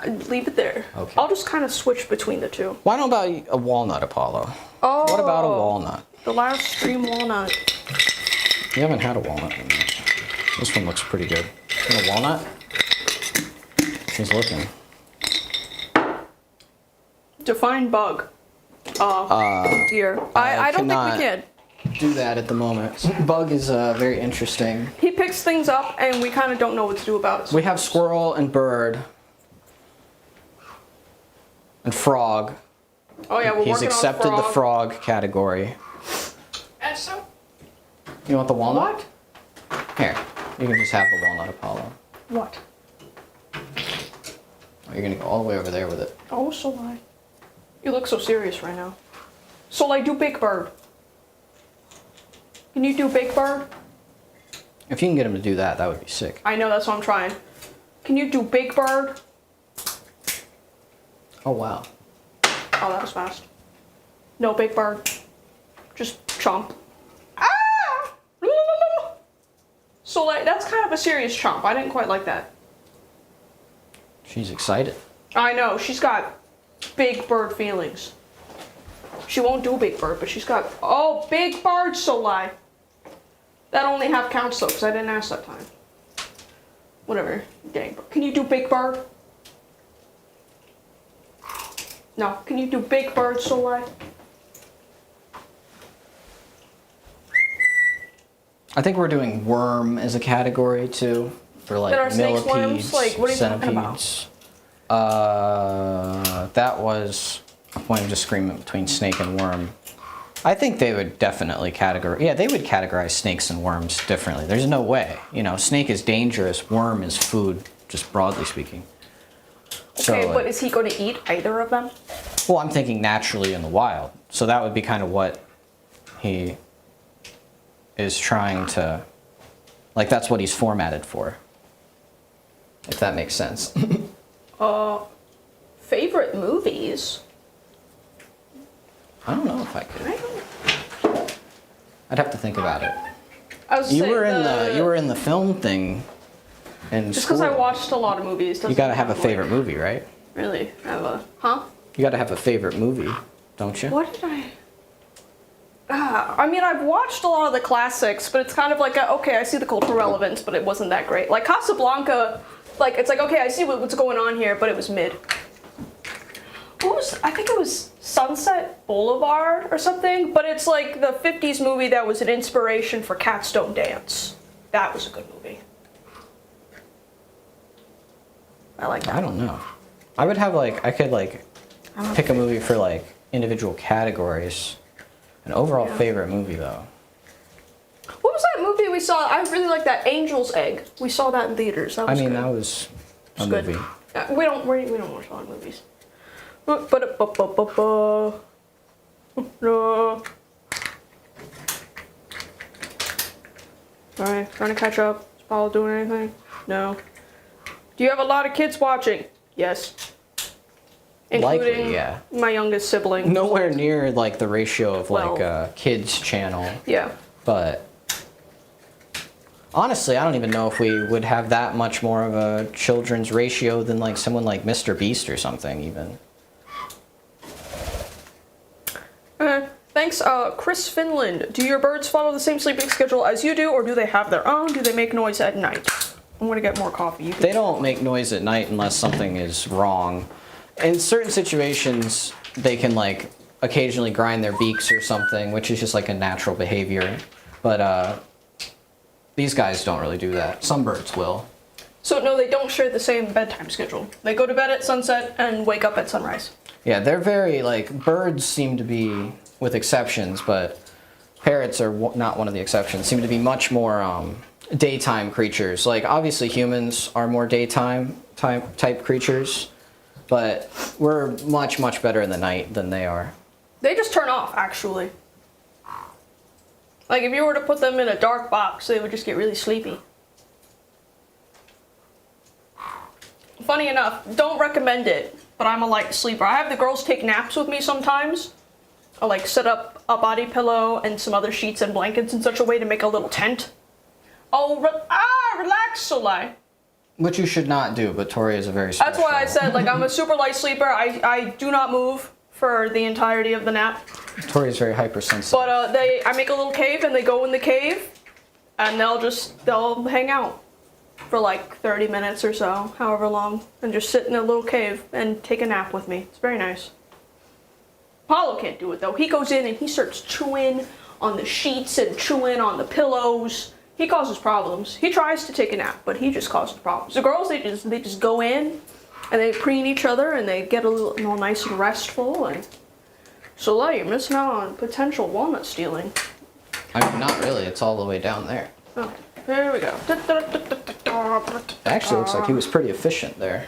leave it there. Okay. I'll just kind of switch between the two. Why don't about a walnut, Apollo? Oh. What about a walnut? The last stream walnut. You haven't had a walnut in a minute. This one looks pretty good. You want a walnut? He's looking. Define bug. Deer. I don't think we can. Do that at the moment. Bug is very interesting. He picks things up and we kind of don't know what to do about it. We have squirrel and bird. And frog. Oh yeah, we're He's working accepted on the frog category. And so, You want the walnut? what? Here, you can just have the walnut, Apollo. What? Oh, you're gonna go all the way over there with it. Oh, Soleil. You look so serious right now. Soleil, do Big Bird. Can you do Big Bird? If you can get him to do that, that would be sick. I know, that's what I'm trying. Can you do Big Bird? Oh, wow. Oh, that was fast. No Big Bird. Just chomp. Ah! Soleil, that's kind of a serious chomp. I didn't quite like that. She's excited. I know, she's got Big Bird feelings. She won't do Big Bird, but she's got... Oh, Big Bird, Soleil. That only half counts though, because I didn't ask that time. Whatever. Dang. Can you do Big Bird? No. Can you do Big Bird, Soleil? I think we're doing worm as a category too, for like There are snakes, millipedes, worms? Like, what are you talking centipedes. That was a point of disagreement between snake and worm. I think they would definitely categorize. Yeah, they would categorize snakes and worms differently. There's no way. You know, snake is dangerous. Worm is food, just broadly speaking. Okay, but is he going to eat either of them? Well, I'm thinking naturally in the wild. So that would be kind of what he is trying to, like, that's what he's formatted for. If that makes sense. Favorite movies? I don't know if I could. I don't... I'd have to think about it. I was You saying were in the film thing in Just school. because I watched a lot of movies doesn't You gotta have a mean I'm favorite movie, right? Really? I have a... Huh? You gotta have a favorite movie, don't you? What did I... I mean, I've watched a lot of the classics, but it's kind of like, okay, I see the cultural relevance, but it wasn't that great. Like Casablanca, like, it's like, okay, I see what's going on here, but it was mid. What was... I think it was Sunset Boulevard or something, but it's like the 50s movie that was an inspiration for Cats Don't Dance. That was a good movie. I like that. I don't know. I would have like, I could like pick a movie for like individual categories. An overall favorite movie though. What was that movie we saw? I really like that Angel's Egg. We saw that in theaters. That was good. That was a Good. movie. We don't watch a lot of movies. No. Alright, trying to catch up. Is Paul doing anything? No. Do you have a lot of kids watching? Yes. Including Likely, yeah. my youngest sibling. Nowhere near like the ratio of like 12. a kids channel, Yeah. but honestly, I don't even know if we would have that much more of a children's ratio than like someone like Mr. Beast or something even. Thanks, Chris Finland. Do your birds follow the same sleeping schedule as you do, or do they have their own? Do they make noise at night? I'm gonna get more coffee. They don't make noise at night unless something is wrong. In certain situations, they can like occasionally grind their beaks or something, which is just like a natural behavior. But these guys don't really do that. Some birds will. So no, they don't share the same bedtime schedule. They go to bed at sunset and wake up at sunrise. Yeah, they're very like, birds seem to be, with exceptions, but parrots are not one of the exceptions, seem to be much more daytime creatures. Like obviously humans are more daytime type creatures, but we're much, much better in the night than they are. They just turn off, actually. Like if you were to put them in a dark box, they would just get really sleepy. Funny enough, don't recommend it, but I'm a light sleeper. I have the girls take naps with me sometimes. I'll like set up a body pillow and some other sheets and blankets in such a way to make a little tent. Oh, relax, Soleil. Which you should not do, but Tori is a very special. That's why I said, like, I'm a super light sleeper. I do not move for the entirety of the nap. Tori is very hypersensitive. But I make a little cave and they go in the cave and they'll hang out for like 30 minutes or so, however long, and just sit in a little cave and take a nap with me. It's very nice. Apollo can't do it though. He goes in and he starts chewing on the sheets and chewing on the pillows. He causes problems. He tries to take a nap, but he just causes problems. The girls, they just go in And they preen each other, and they get a little all nice and restful. And Soleil, you're missing out on potential walnut stealing. I mean, not really. It's all the way down there. Oh, there we go. It actually looks like he was pretty efficient there.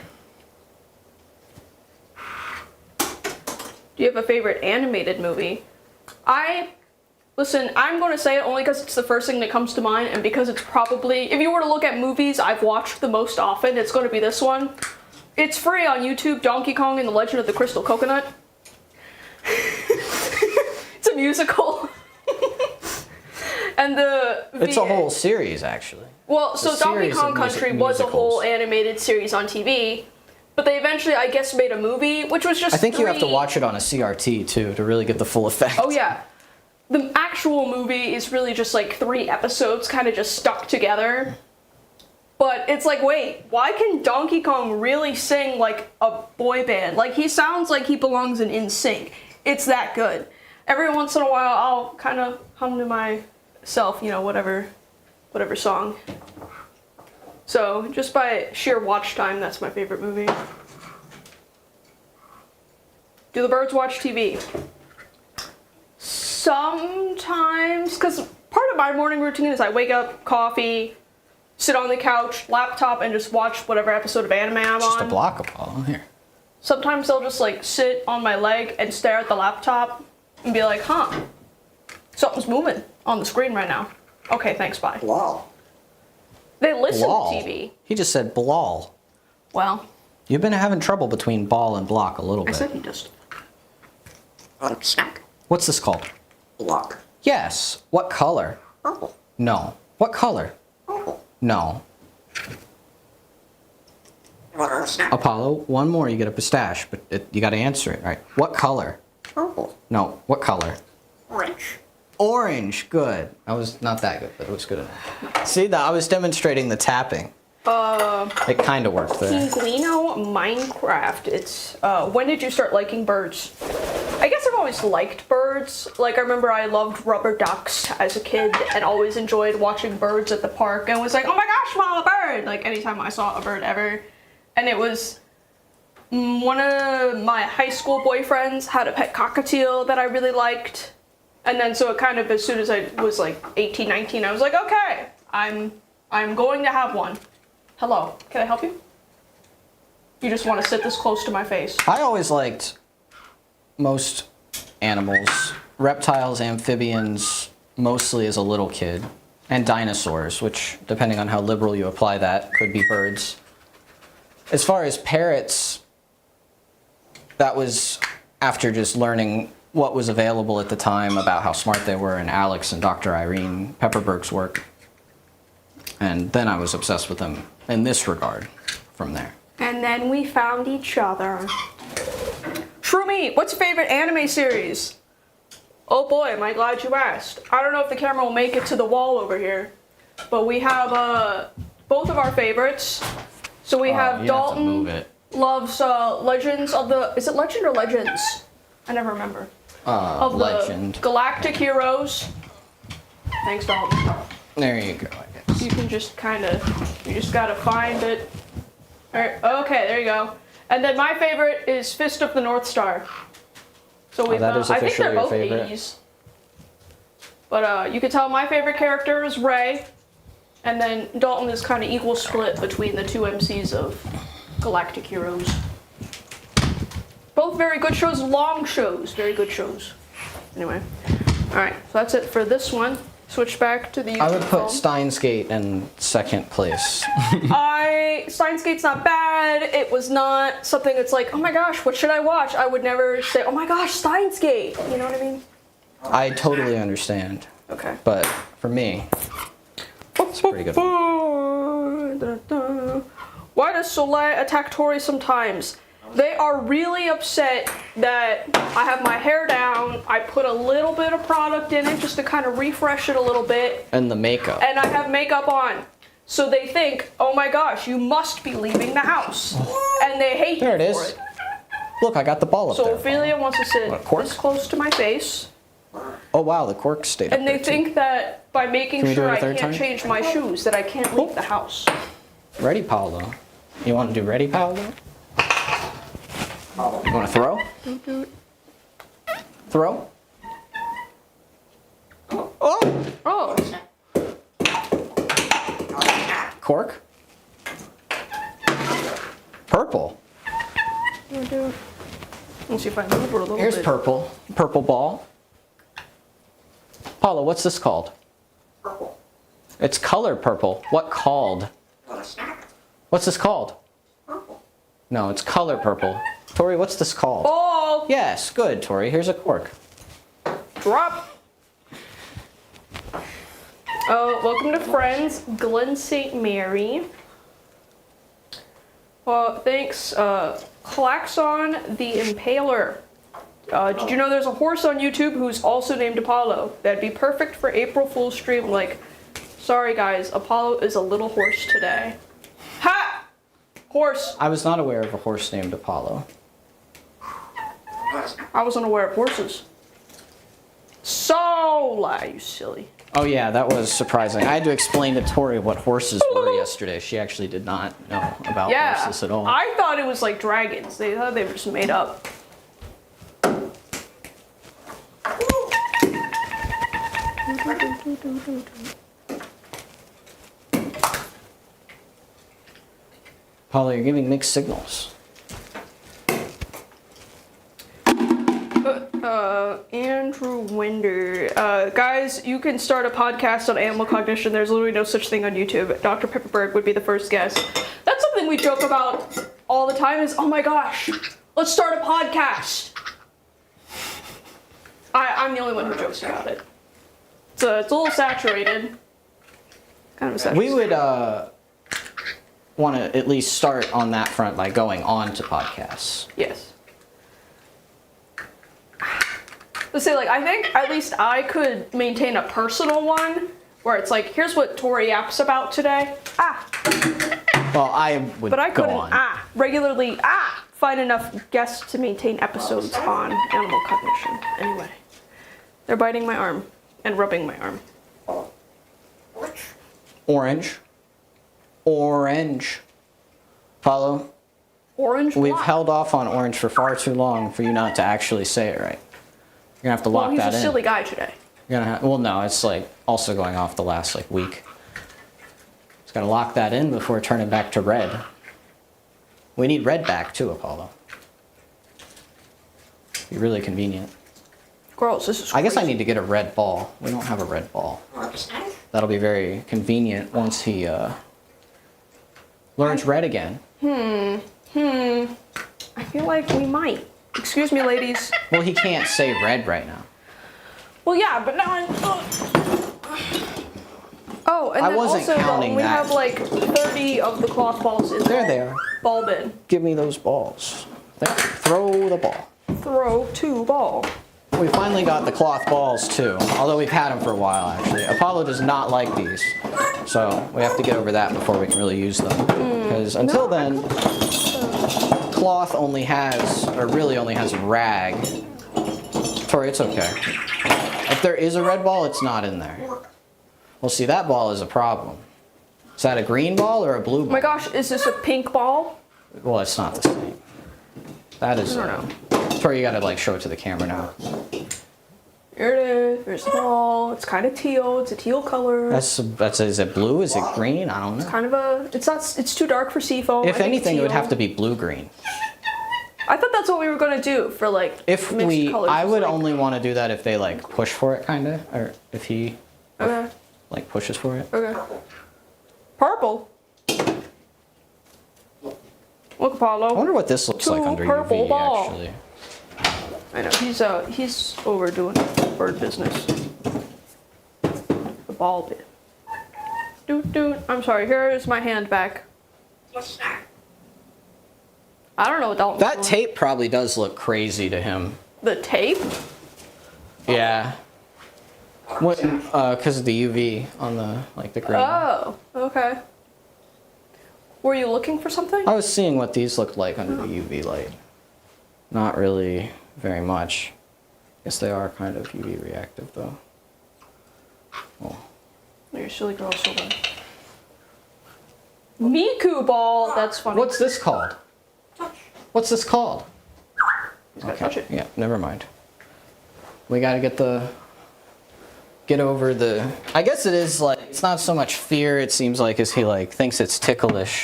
Do you have a favorite animated movie? Listen, I'm going to say it only because it's the first thing that comes to mind, and because it's probably, if you were to look at movies I've watched the most often, it's going to be this one. It's free on YouTube, Donkey Kong and the Legend of the Crystal Coconut. It's a musical. And it's a whole series, actually. Well, so Donkey Kong Country was a whole animated series on TV, but they eventually, I guess, made a movie, which was just I think you have to watch it on a CRT, too, to really get the full effect. Oh, yeah. The actual movie is really just like 3 episodes kind of just stuck together. But it's like, wait, why can Donkey Kong really sing like a boy band? Like, he sounds like he belongs in NSYNC. It's that good. Every once in a while, I'll kind of hum to myself, you know, whatever song. So, just by sheer watch time, that's my favorite movie. Do the birds watch TV? Sometimes, because part of my morning routine is I wake up, coffee, sit on the couch, laptop, and just watch whatever episode of anime I'm on. Just a block of all here. Sometimes I'll just like sit on my leg and stare at the laptop and be like, huh, something's moving on the screen right now. Okay, thanks, bye. Lol. They listen Blol. to TV. He just said blol. Well, You've been having trouble between ball and block a little I bit. said he just. Snack. What's this called? Block. Yes. What color? Purple. No. What color? Purple. No. What are snack? Apollo, one more, you get a pistache, but you got to answer it, right? What color? Purple. No. What color? Orange. Orange. Good. I was not that good, but it was good enough. See, I was demonstrating the tapping. It kind of worked there. Pinguino Minecraft. It's, when did you start liking birds? I guess I've always liked birds. Like, I remember I loved rubber ducks as a kid and always enjoyed watching birds at the park and was like, oh my gosh, mom, a bird! Like, anytime I saw a bird ever. And it was one of my high school boyfriends had a pet cockatiel that I really liked. And then so it kind of, as soon as I was like 18, 19, I was like, okay, I'm going to have one. Hello, can I help you? You just want to sit this close to my face. I always liked most animals, reptiles, amphibians, mostly as a little kid, and dinosaurs, which, depending on how liberal you apply that, could be birds. As far as parrots, that was after just learning what was available at the time about how smart they were in Alex and Dr. Irene Pepperberg's work. And then I was obsessed with them in this regard from there. And then we found each other. Shroomy, what's your favorite anime series? Oh boy, am I glad you asked. I don't know if the camera will make it to the wall over here, but we have both of our favorites. So we have Dalton loves Legends of the, is it Legend or Legends? I never remember. Of Legend. The Galactic Heroes. Thanks, Dalton. There you go, I guess. You can just kind of, you just gotta find it. All right, okay, there you go. And then my favorite is Fist of the North Star. So we've, that is I think they're officially your both favorite. 80s. But you can tell my favorite character is Ray. And then Dalton is kind of equal split between the two MCs of Galactic Heroes. Both very good shows, long shows, very good shows. Anyway, all right, so that's it for this one. Switch back to the YouTube I would put phone. Steins Gate in second place. Steins Gate's not bad. It was not something that's like, oh my gosh, what should I watch? I would never say, oh my gosh, Steins Gate. You know what I mean? I totally understand. Okay. But for me, it's a pretty good one. Why does Soleil attack Tori sometimes? They are really upset that I have my hair down. I put a little bit of product in it just to kind of refresh it a little bit. And the makeup. And I have makeup on. So they think, oh my gosh, you must be leaving the house. And they hate There me it for is. it. Look, I got the ball up So there. Ophelia wants to sit What, a cork? this close to my face. Oh wow, the cork stayed up And they there, think that by making Can we do sure it a I third can't time? change my shoes, that I can't leave the house. too. Ready, Paolo? You want to do Ready, Paolo? You want to throw? Throw? Oh! Oh. Cork? Purple. Let's see if I move it a little Here's bit. purple. Purple ball. Paula, what's this called? Purple. It's color purple. What called? Want a snack? What's this called? Purple. No, it's color purple. Tori, what's this called? Ball. Yes, good, Tori. Here's a cork. Drop. Welcome to Friends, Glen St. Mary. Well, thanks, Klaxon the Impaler. Did you know there's a horse on YouTube who's also named Apollo? That'd be perfect for April Fool's stream. Like, sorry guys, Apollo is a little horse today. Ha! Horse. I was not aware of a horse named Apollo. Want a snack? I wasn't aware of horses. Soleil, you silly. Oh yeah, that was surprising. I had to explain to Tori what horses were yesterday. She actually did not know about horses at all. I thought it was like dragons. They thought they were just made up. Paula, you're giving mixed signals. Andrew Winder. Guys, you can start a podcast on animal cognition. There's literally no such thing on YouTube. Dr. Pepperberg would be the first guest. That's something we joke about all the time is, oh my gosh, let's start a podcast. I'm the only one who jokes about it. So it's a little saturated. Kind of saturated. We would want to at least start on that front by going on to podcasts. Yes. Let's say, like, I think at least I could maintain a personal one where it's like, here's what Tori yaps about today. Well, I would But I go couldn't on. regularly find enough guests to maintain episodes on animal cognition. Anyway, they're biting my arm and rubbing my arm. Orange. Orange. Orange. Follow. Orange. We've what? held off on orange for far too long for you not to actually say it right. You're gonna have to Well, lock he's that a in. silly guy today. You're gonna well, no, it's like also going off the last like week. Just gotta lock that in before turning back to red. We need red back too, Apollo. Be really convenient. Girls, this is I guess I crazy. need to get a red ball. We don't have a red ball. Want a snack? That'll be very convenient once he learns red again. I feel like we might. Excuse me, ladies. Well, he can't say red right now. Well, yeah, but now I'm. Oh, and I then wasn't also counting we that. have like 30 of the cloth balls in There the they are. ball bin. Give me those balls. There. Throw the ball. Throw two ball. We finally got the cloth balls too, although we've had them for a while actually. Apollo does not like these, so we have to get over that before we can really use them. Because until then, cloth only has, or really only has rag. Tori, it's okay. If there is a red ball, it's not in there. Well, see, that ball is a problem. Is that a green ball or a blue ball? Oh my gosh, is this a pink ball? Well, it's not the same. That is. I don't Tori, you gotta like show it to the camera now. Here it is. There's the ball. It's kind of teal. It's a teal color. That's is it blue? Is it green? I don't know. Kind of a. It's not. It's too dark for seafoam. If anything, it would have to be blue green. I thought that's what we were gonna do for like. If mixed we, colors. I It's would like- only want to do that if they like push for it, kind of, or if he Okay. like pushes for it. Okay. Purple. Look, I Apollo. wonder what this looks like Two under purple UV ball. actually. I know he's overdoing bird business. The ball bit. Doot. I'm sorry. Here is my hand back. Want a snack? I don't know what that one's That doing. tape probably does look crazy to him. The tape? Yeah. What? Because of the UV on the like the green. Oh, okay. Were you looking for something? I was seeing what these looked like under the UV light. Not really very much. Guess they are kind of UV reactive though. Oh. You're a silly girl, Soleil. Miku ball. That's funny. What's this called? Touch. What's this called? He's gotta touch it. Yeah, never mind. We gotta get over the, I guess it is like, it's not so much fear, it seems like, as he like thinks it's ticklish.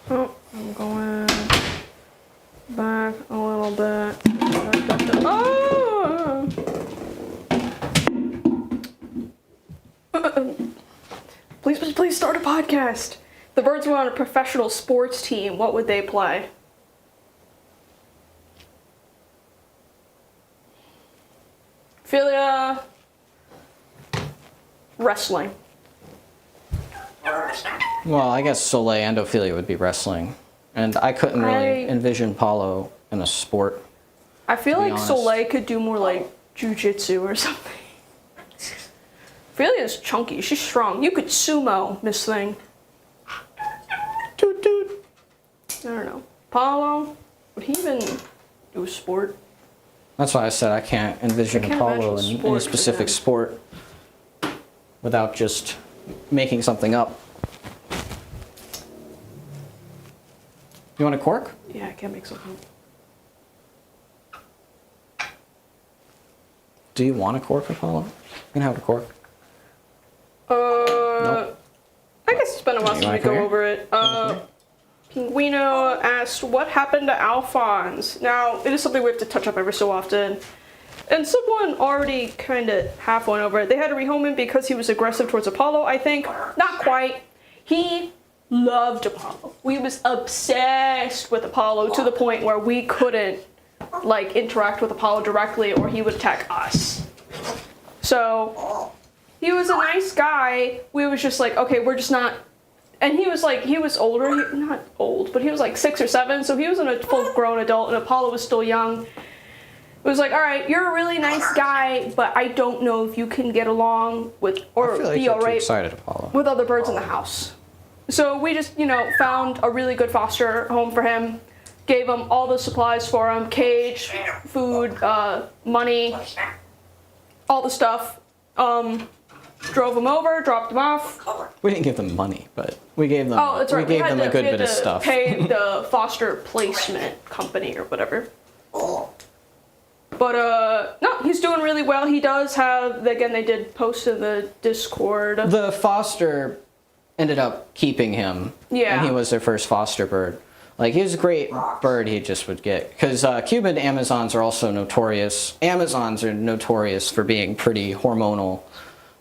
Oh, I'm going back a little bit. Oh! Please start a podcast. The birds were on a professional sports team. What would they play? Ophelia. Wrestling. Well, I guess Soleil and Ophelia would be wrestling. And I couldn't really envision Paulo in a sport. I feel like honest. Soleil could do more like jujitsu or something. Ophelia's chunky. She's strong. You could sumo, Miss Thing. Toot toot. I don't know. Paulo, would he even do a sport? That's why I said I can't envision I can't Paulo imagine in a sports specific again. sport without just making something up. You want a cork? Yeah, I can't make something. Do you want a cork, Apollo? You can have a cork. Nope. I guess it's been a while since we like go her? over it. Pinguino asked, what happened to Alphonse? Now, it is something we have to touch up every so often. And someone already kind of half went over it. They had to rehome him because he was aggressive towards Apollo, I think. Not quite. He loved Apollo. We was obsessed with Apollo to the point where we couldn't, like, interact with Apollo directly or he would attack us. So, he was a nice guy. We was just like, okay, we're just not... And he was like, he was older, not old, but he was like 6 or 7, so he was a full-grown adult, and Apollo was still young. It was like, all right, you're a really nice guy, but I don't know if you can get along with, or I feel like be you're all too right excited, Apollo. with other birds in the house. So we just, found a really good foster home for him, gave him all the supplies for him, cage, food, money, all the stuff. Drove him over, dropped him off. We didn't give them money, but we gave them. Oh, that's right. We gave them a good we had bit of to stuff. Pay the foster placement company or whatever. But no, he's doing really well. He does have. Again, they did post in the Discord. The foster ended up keeping him. Yeah. And he was their first foster bird. Like, he was a great bird he just would get. Because Cuban Amazons are also notorious. Amazons are notorious for being pretty hormonal,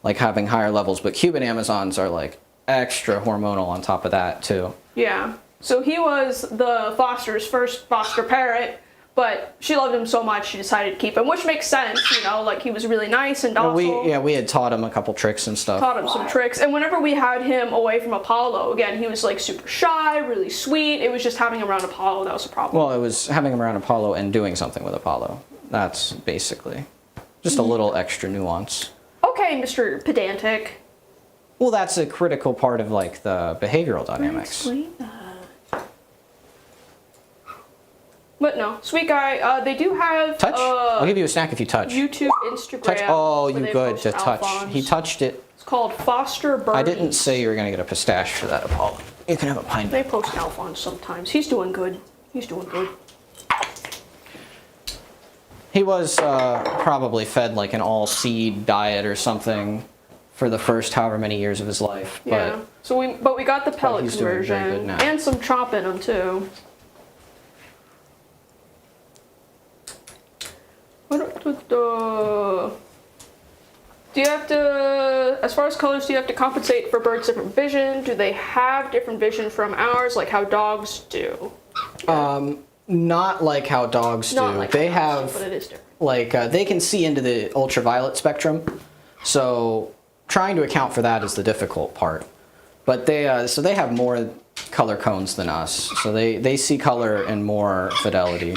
like having higher levels. But Cuban Amazons are like extra hormonal on top of that too. Yeah. So he was the foster's first foster parrot, but she loved him so much she decided to keep him, which makes sense, like he was really nice and docile. We had taught him a couple tricks and stuff. Taught him some tricks, and whenever we had him away from Apollo, again, he was like super shy, really sweet. It was just having him around Apollo that was a problem. Well, it was having him around Apollo and doing something with Apollo. That's basically just a little extra nuance. Okay, Mr. Pedantic. Well, that's a critical part of like the behavioral dynamics. Explain that. But no, sweet guy. They do have Touch? I'll give you a snack if you touch. YouTube, Instagram. Touch. Oh, where you they good post to touch. Alphonse. He touched it. It's called Foster Birdies. I didn't say you were gonna get a pistache for that, Apollo. You can have a pine. They post Alphonse sometimes. He's doing good. He's doing good. He was probably fed like an all-seed diet or something for the first however many years of his life. Yeah. So we got the pellet he's doing very good conversion now. and some chop in him too. Do you have to, as far as colors, do you have to compensate for birds' different vision? Do they have different vision from ours, like how dogs do? Not like how dogs do. Not like They how dogs have do, but it is different. like they can see into the ultraviolet spectrum, so trying to account for that is the difficult part. But they have more color cones than us, so they see color in more fidelity.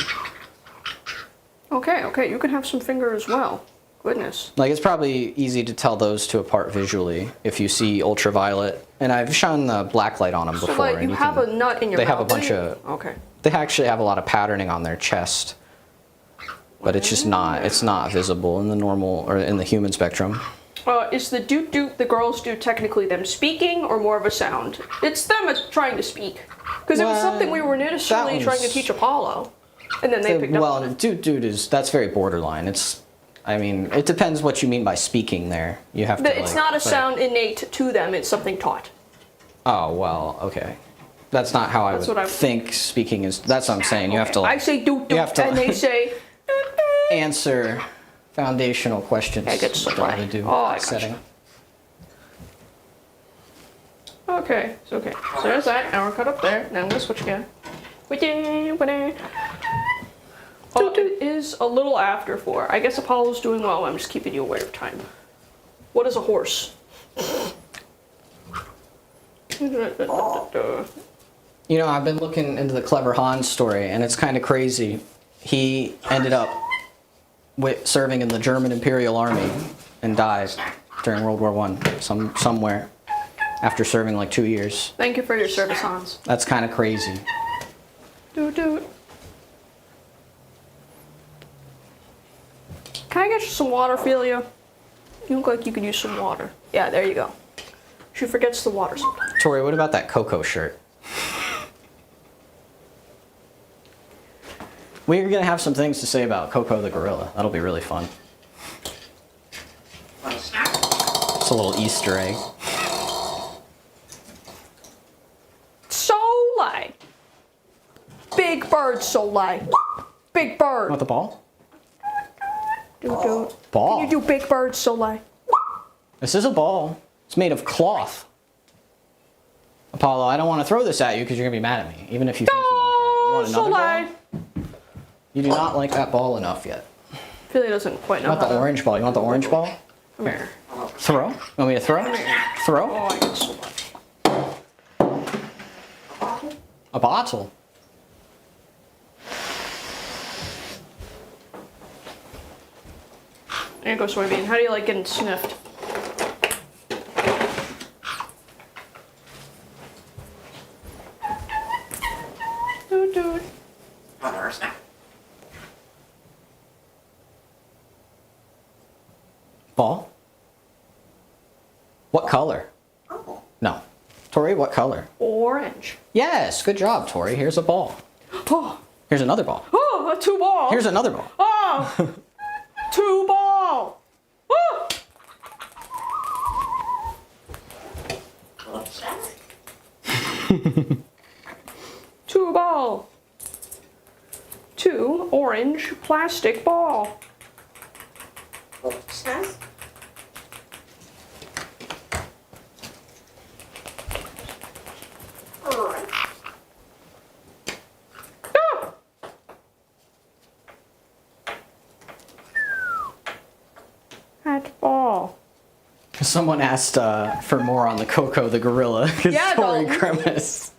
Okay, you can have some finger as well. Goodness. Like, it's probably easy to tell those two apart visually if you see ultraviolet. And I've shone the black light on them before. So like and you have a nut in your mouth. They have a bunch of. Okay. They actually have a lot of patterning on their chest, but it's just not. It's not visible in the normal or in the human spectrum. Is the doot doot the girls do technically them speaking or more of a sound? It's them trying to speak. Because it was something we were initially trying to teach Apollo. And then they picked up on Well, it. dude that's very borderline. I mean, it depends what you mean by speaking there. You have to. It's not a sound innate to them. It's something taught. Oh well, okay. That's not how I would think speaking is. That's what I'm saying. You have to. I say doot doot, and they say answer foundational questions. I get so how to do I setting. Okay, so there's that. Now we're cut up there. Now I'm gonna switch again. Oh, it is a little after 4. I guess Apollo's doing well. I'm just keeping you aware of time. What is a horse? You know, I've been looking into the Clever Hans story, and it's kind of crazy. He ended up serving in the German Imperial Army and died during World War I, somewhere, after serving like 2 years. Thank you for your service, Hans. That's kind of crazy. Doot doot. Can I get you some water, Ophelia? You look like you could use some water. Yeah, there you go. She forgets the water sometimes. Tori, what about that Koko shirt? We're going to have some things to say about Koko the gorilla. That'll be really fun. Want a snack? It's a little Easter egg. Soleil! Big bird, Soleil. Big bird. Want the ball? Doot doot. Ball? Can you do big bird, Soleil? This is a ball. It's made of cloth. Apollo, I don't want to throw this at you because you're going to be mad at me, even if you think you want that. You want another ball? You do not like that ball enough yet. Ophelia doesn't quite You know want the orange ball? You want the orange ball? Come here. Throw? You want me to throw? Throw? Oh, I get so much. A bottle? There you go, soybean. How do you like getting sniffed? Doot doot. Want a snack? Ball? What color? Purple. No. Tori, what color? Orange. Yes, good job, Tori. Here's a ball. Oh, Here's another ball. oh, a 2 ball. Here's another ball. Oh, 2 ball. Oh. What's that? 2 ball. 2 orange plastic ball. What's that? Alright. Ah. Hat ball. Someone asked for more on the Koko the gorilla because Yeah, Tori no. grimaced.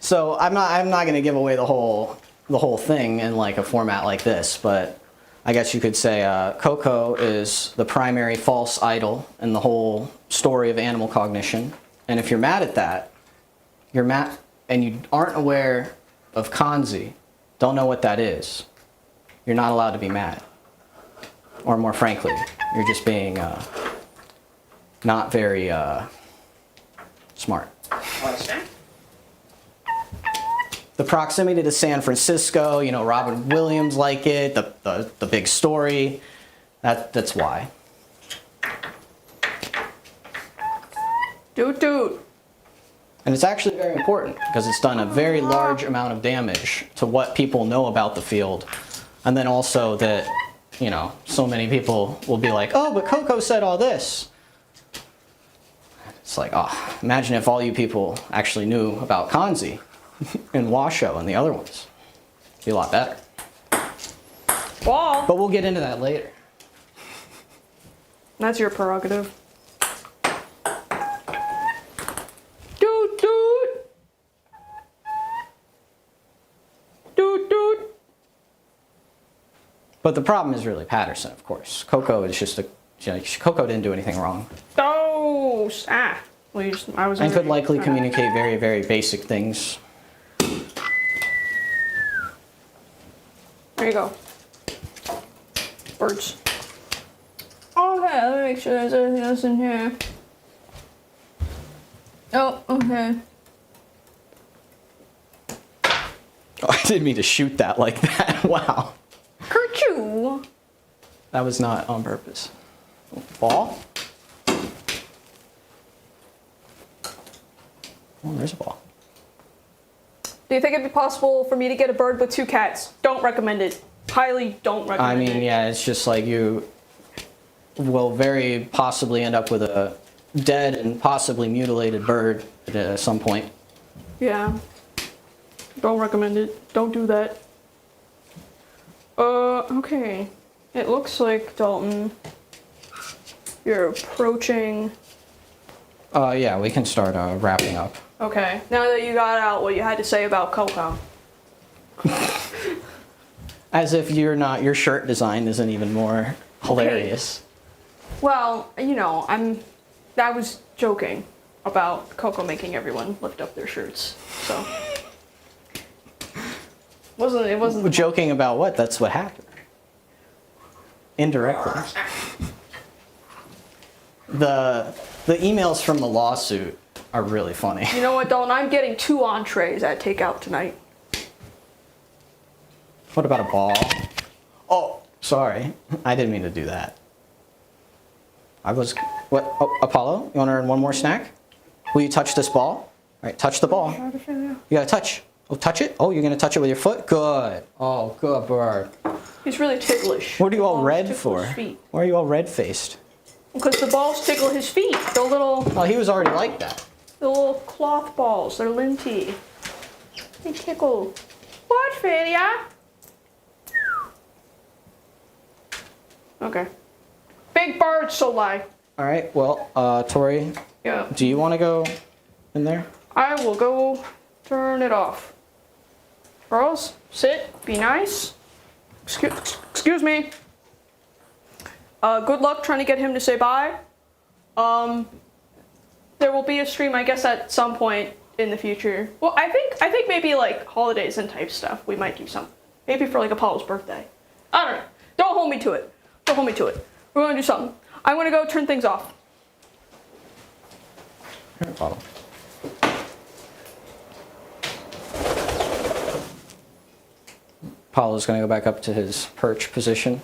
So I'm not going to give away the whole thing in like a format like this, but I guess you could say Koko is the primary false idol in the whole story of animal cognition. And if you're mad at that, you're mad, and you aren't aware of kanji, don't know what that is, you're not allowed to be mad. Or more frankly, you're just being not very smart. What's that? The proximity to San Francisco, you know, Robin Williams like it, the big story, that's why. Doot doot. And it's actually very important because it's done a very large amount of damage to what people know about the field. And then also that, you know, so many people will be like, oh, but Koko said all this. It's like, oh, imagine if all you people actually knew about kanji and Washo and the other ones. It'd be a lot better. Ball. But we'll get into that later. That's your prerogative. Doot doot. Doot doot. But the problem is really Patterson, of course. Koko is just Koko didn't do anything wrong. Oh, Well, I was. And could likely communicate very, very basic things. There you go. Birds. Okay, let me make sure there's anything else in here. Oh, okay. Didn't mean to shoot that like that. Wow. Kerchoo! That was not on purpose. Ball? Oh, there's a ball. Do you think it'd be possible for me to get a bird with 2 cats? Don't recommend it. Highly don't recommend it. I mean, yeah, it's just like you will very possibly end up with a dead and possibly mutilated bird at some point. Yeah. Don't recommend it. Don't do that. Okay. It looks like, Dalton, you're approaching... Yeah, we can start wrapping up. Okay. Now that you got out what you had to say about Koko. As if your shirt design isn't even more hilarious. Okay. Well, you know, I was joking about Koko making everyone lift up their shirts. So it wasn't Joking about what? That's what happened. Indirectly. The emails from the lawsuit are really funny. You know what, Dalton? I'm getting 2 entrees at takeout tonight. What about a ball? Oh, sorry. I didn't mean to do that. What? Oh, Apollo, you want to earn one more snack? Will you touch this ball? All right, touch the ball. You gotta touch. Oh, touch it? Oh, you're gonna touch it with your foot? Good. Oh, good bird. He's really ticklish. What are you all Balls red tickle for? his feet. Why are you all red-faced? Because the balls tickle his feet. The little Oh, he was already like that. cloth balls. They're linty. They tickle. What, Fadia? Okay. Big bird, Soleil. All right, well, Tori, Yeah. do you want to go in there? I will go turn it off. Girls, sit. Be nice. Excuse me. Good luck trying to get him to say bye. There will be a stream, I guess, at some point in the future. Well, I think maybe like holidays and type stuff. We might do something. Maybe for like Apollo's birthday. I don't know. Don't hold me to it. Don't hold me to it. We're gonna do something. I'm gonna go turn things off. Here, Apollo. Apollo's gonna go back up to his perch position.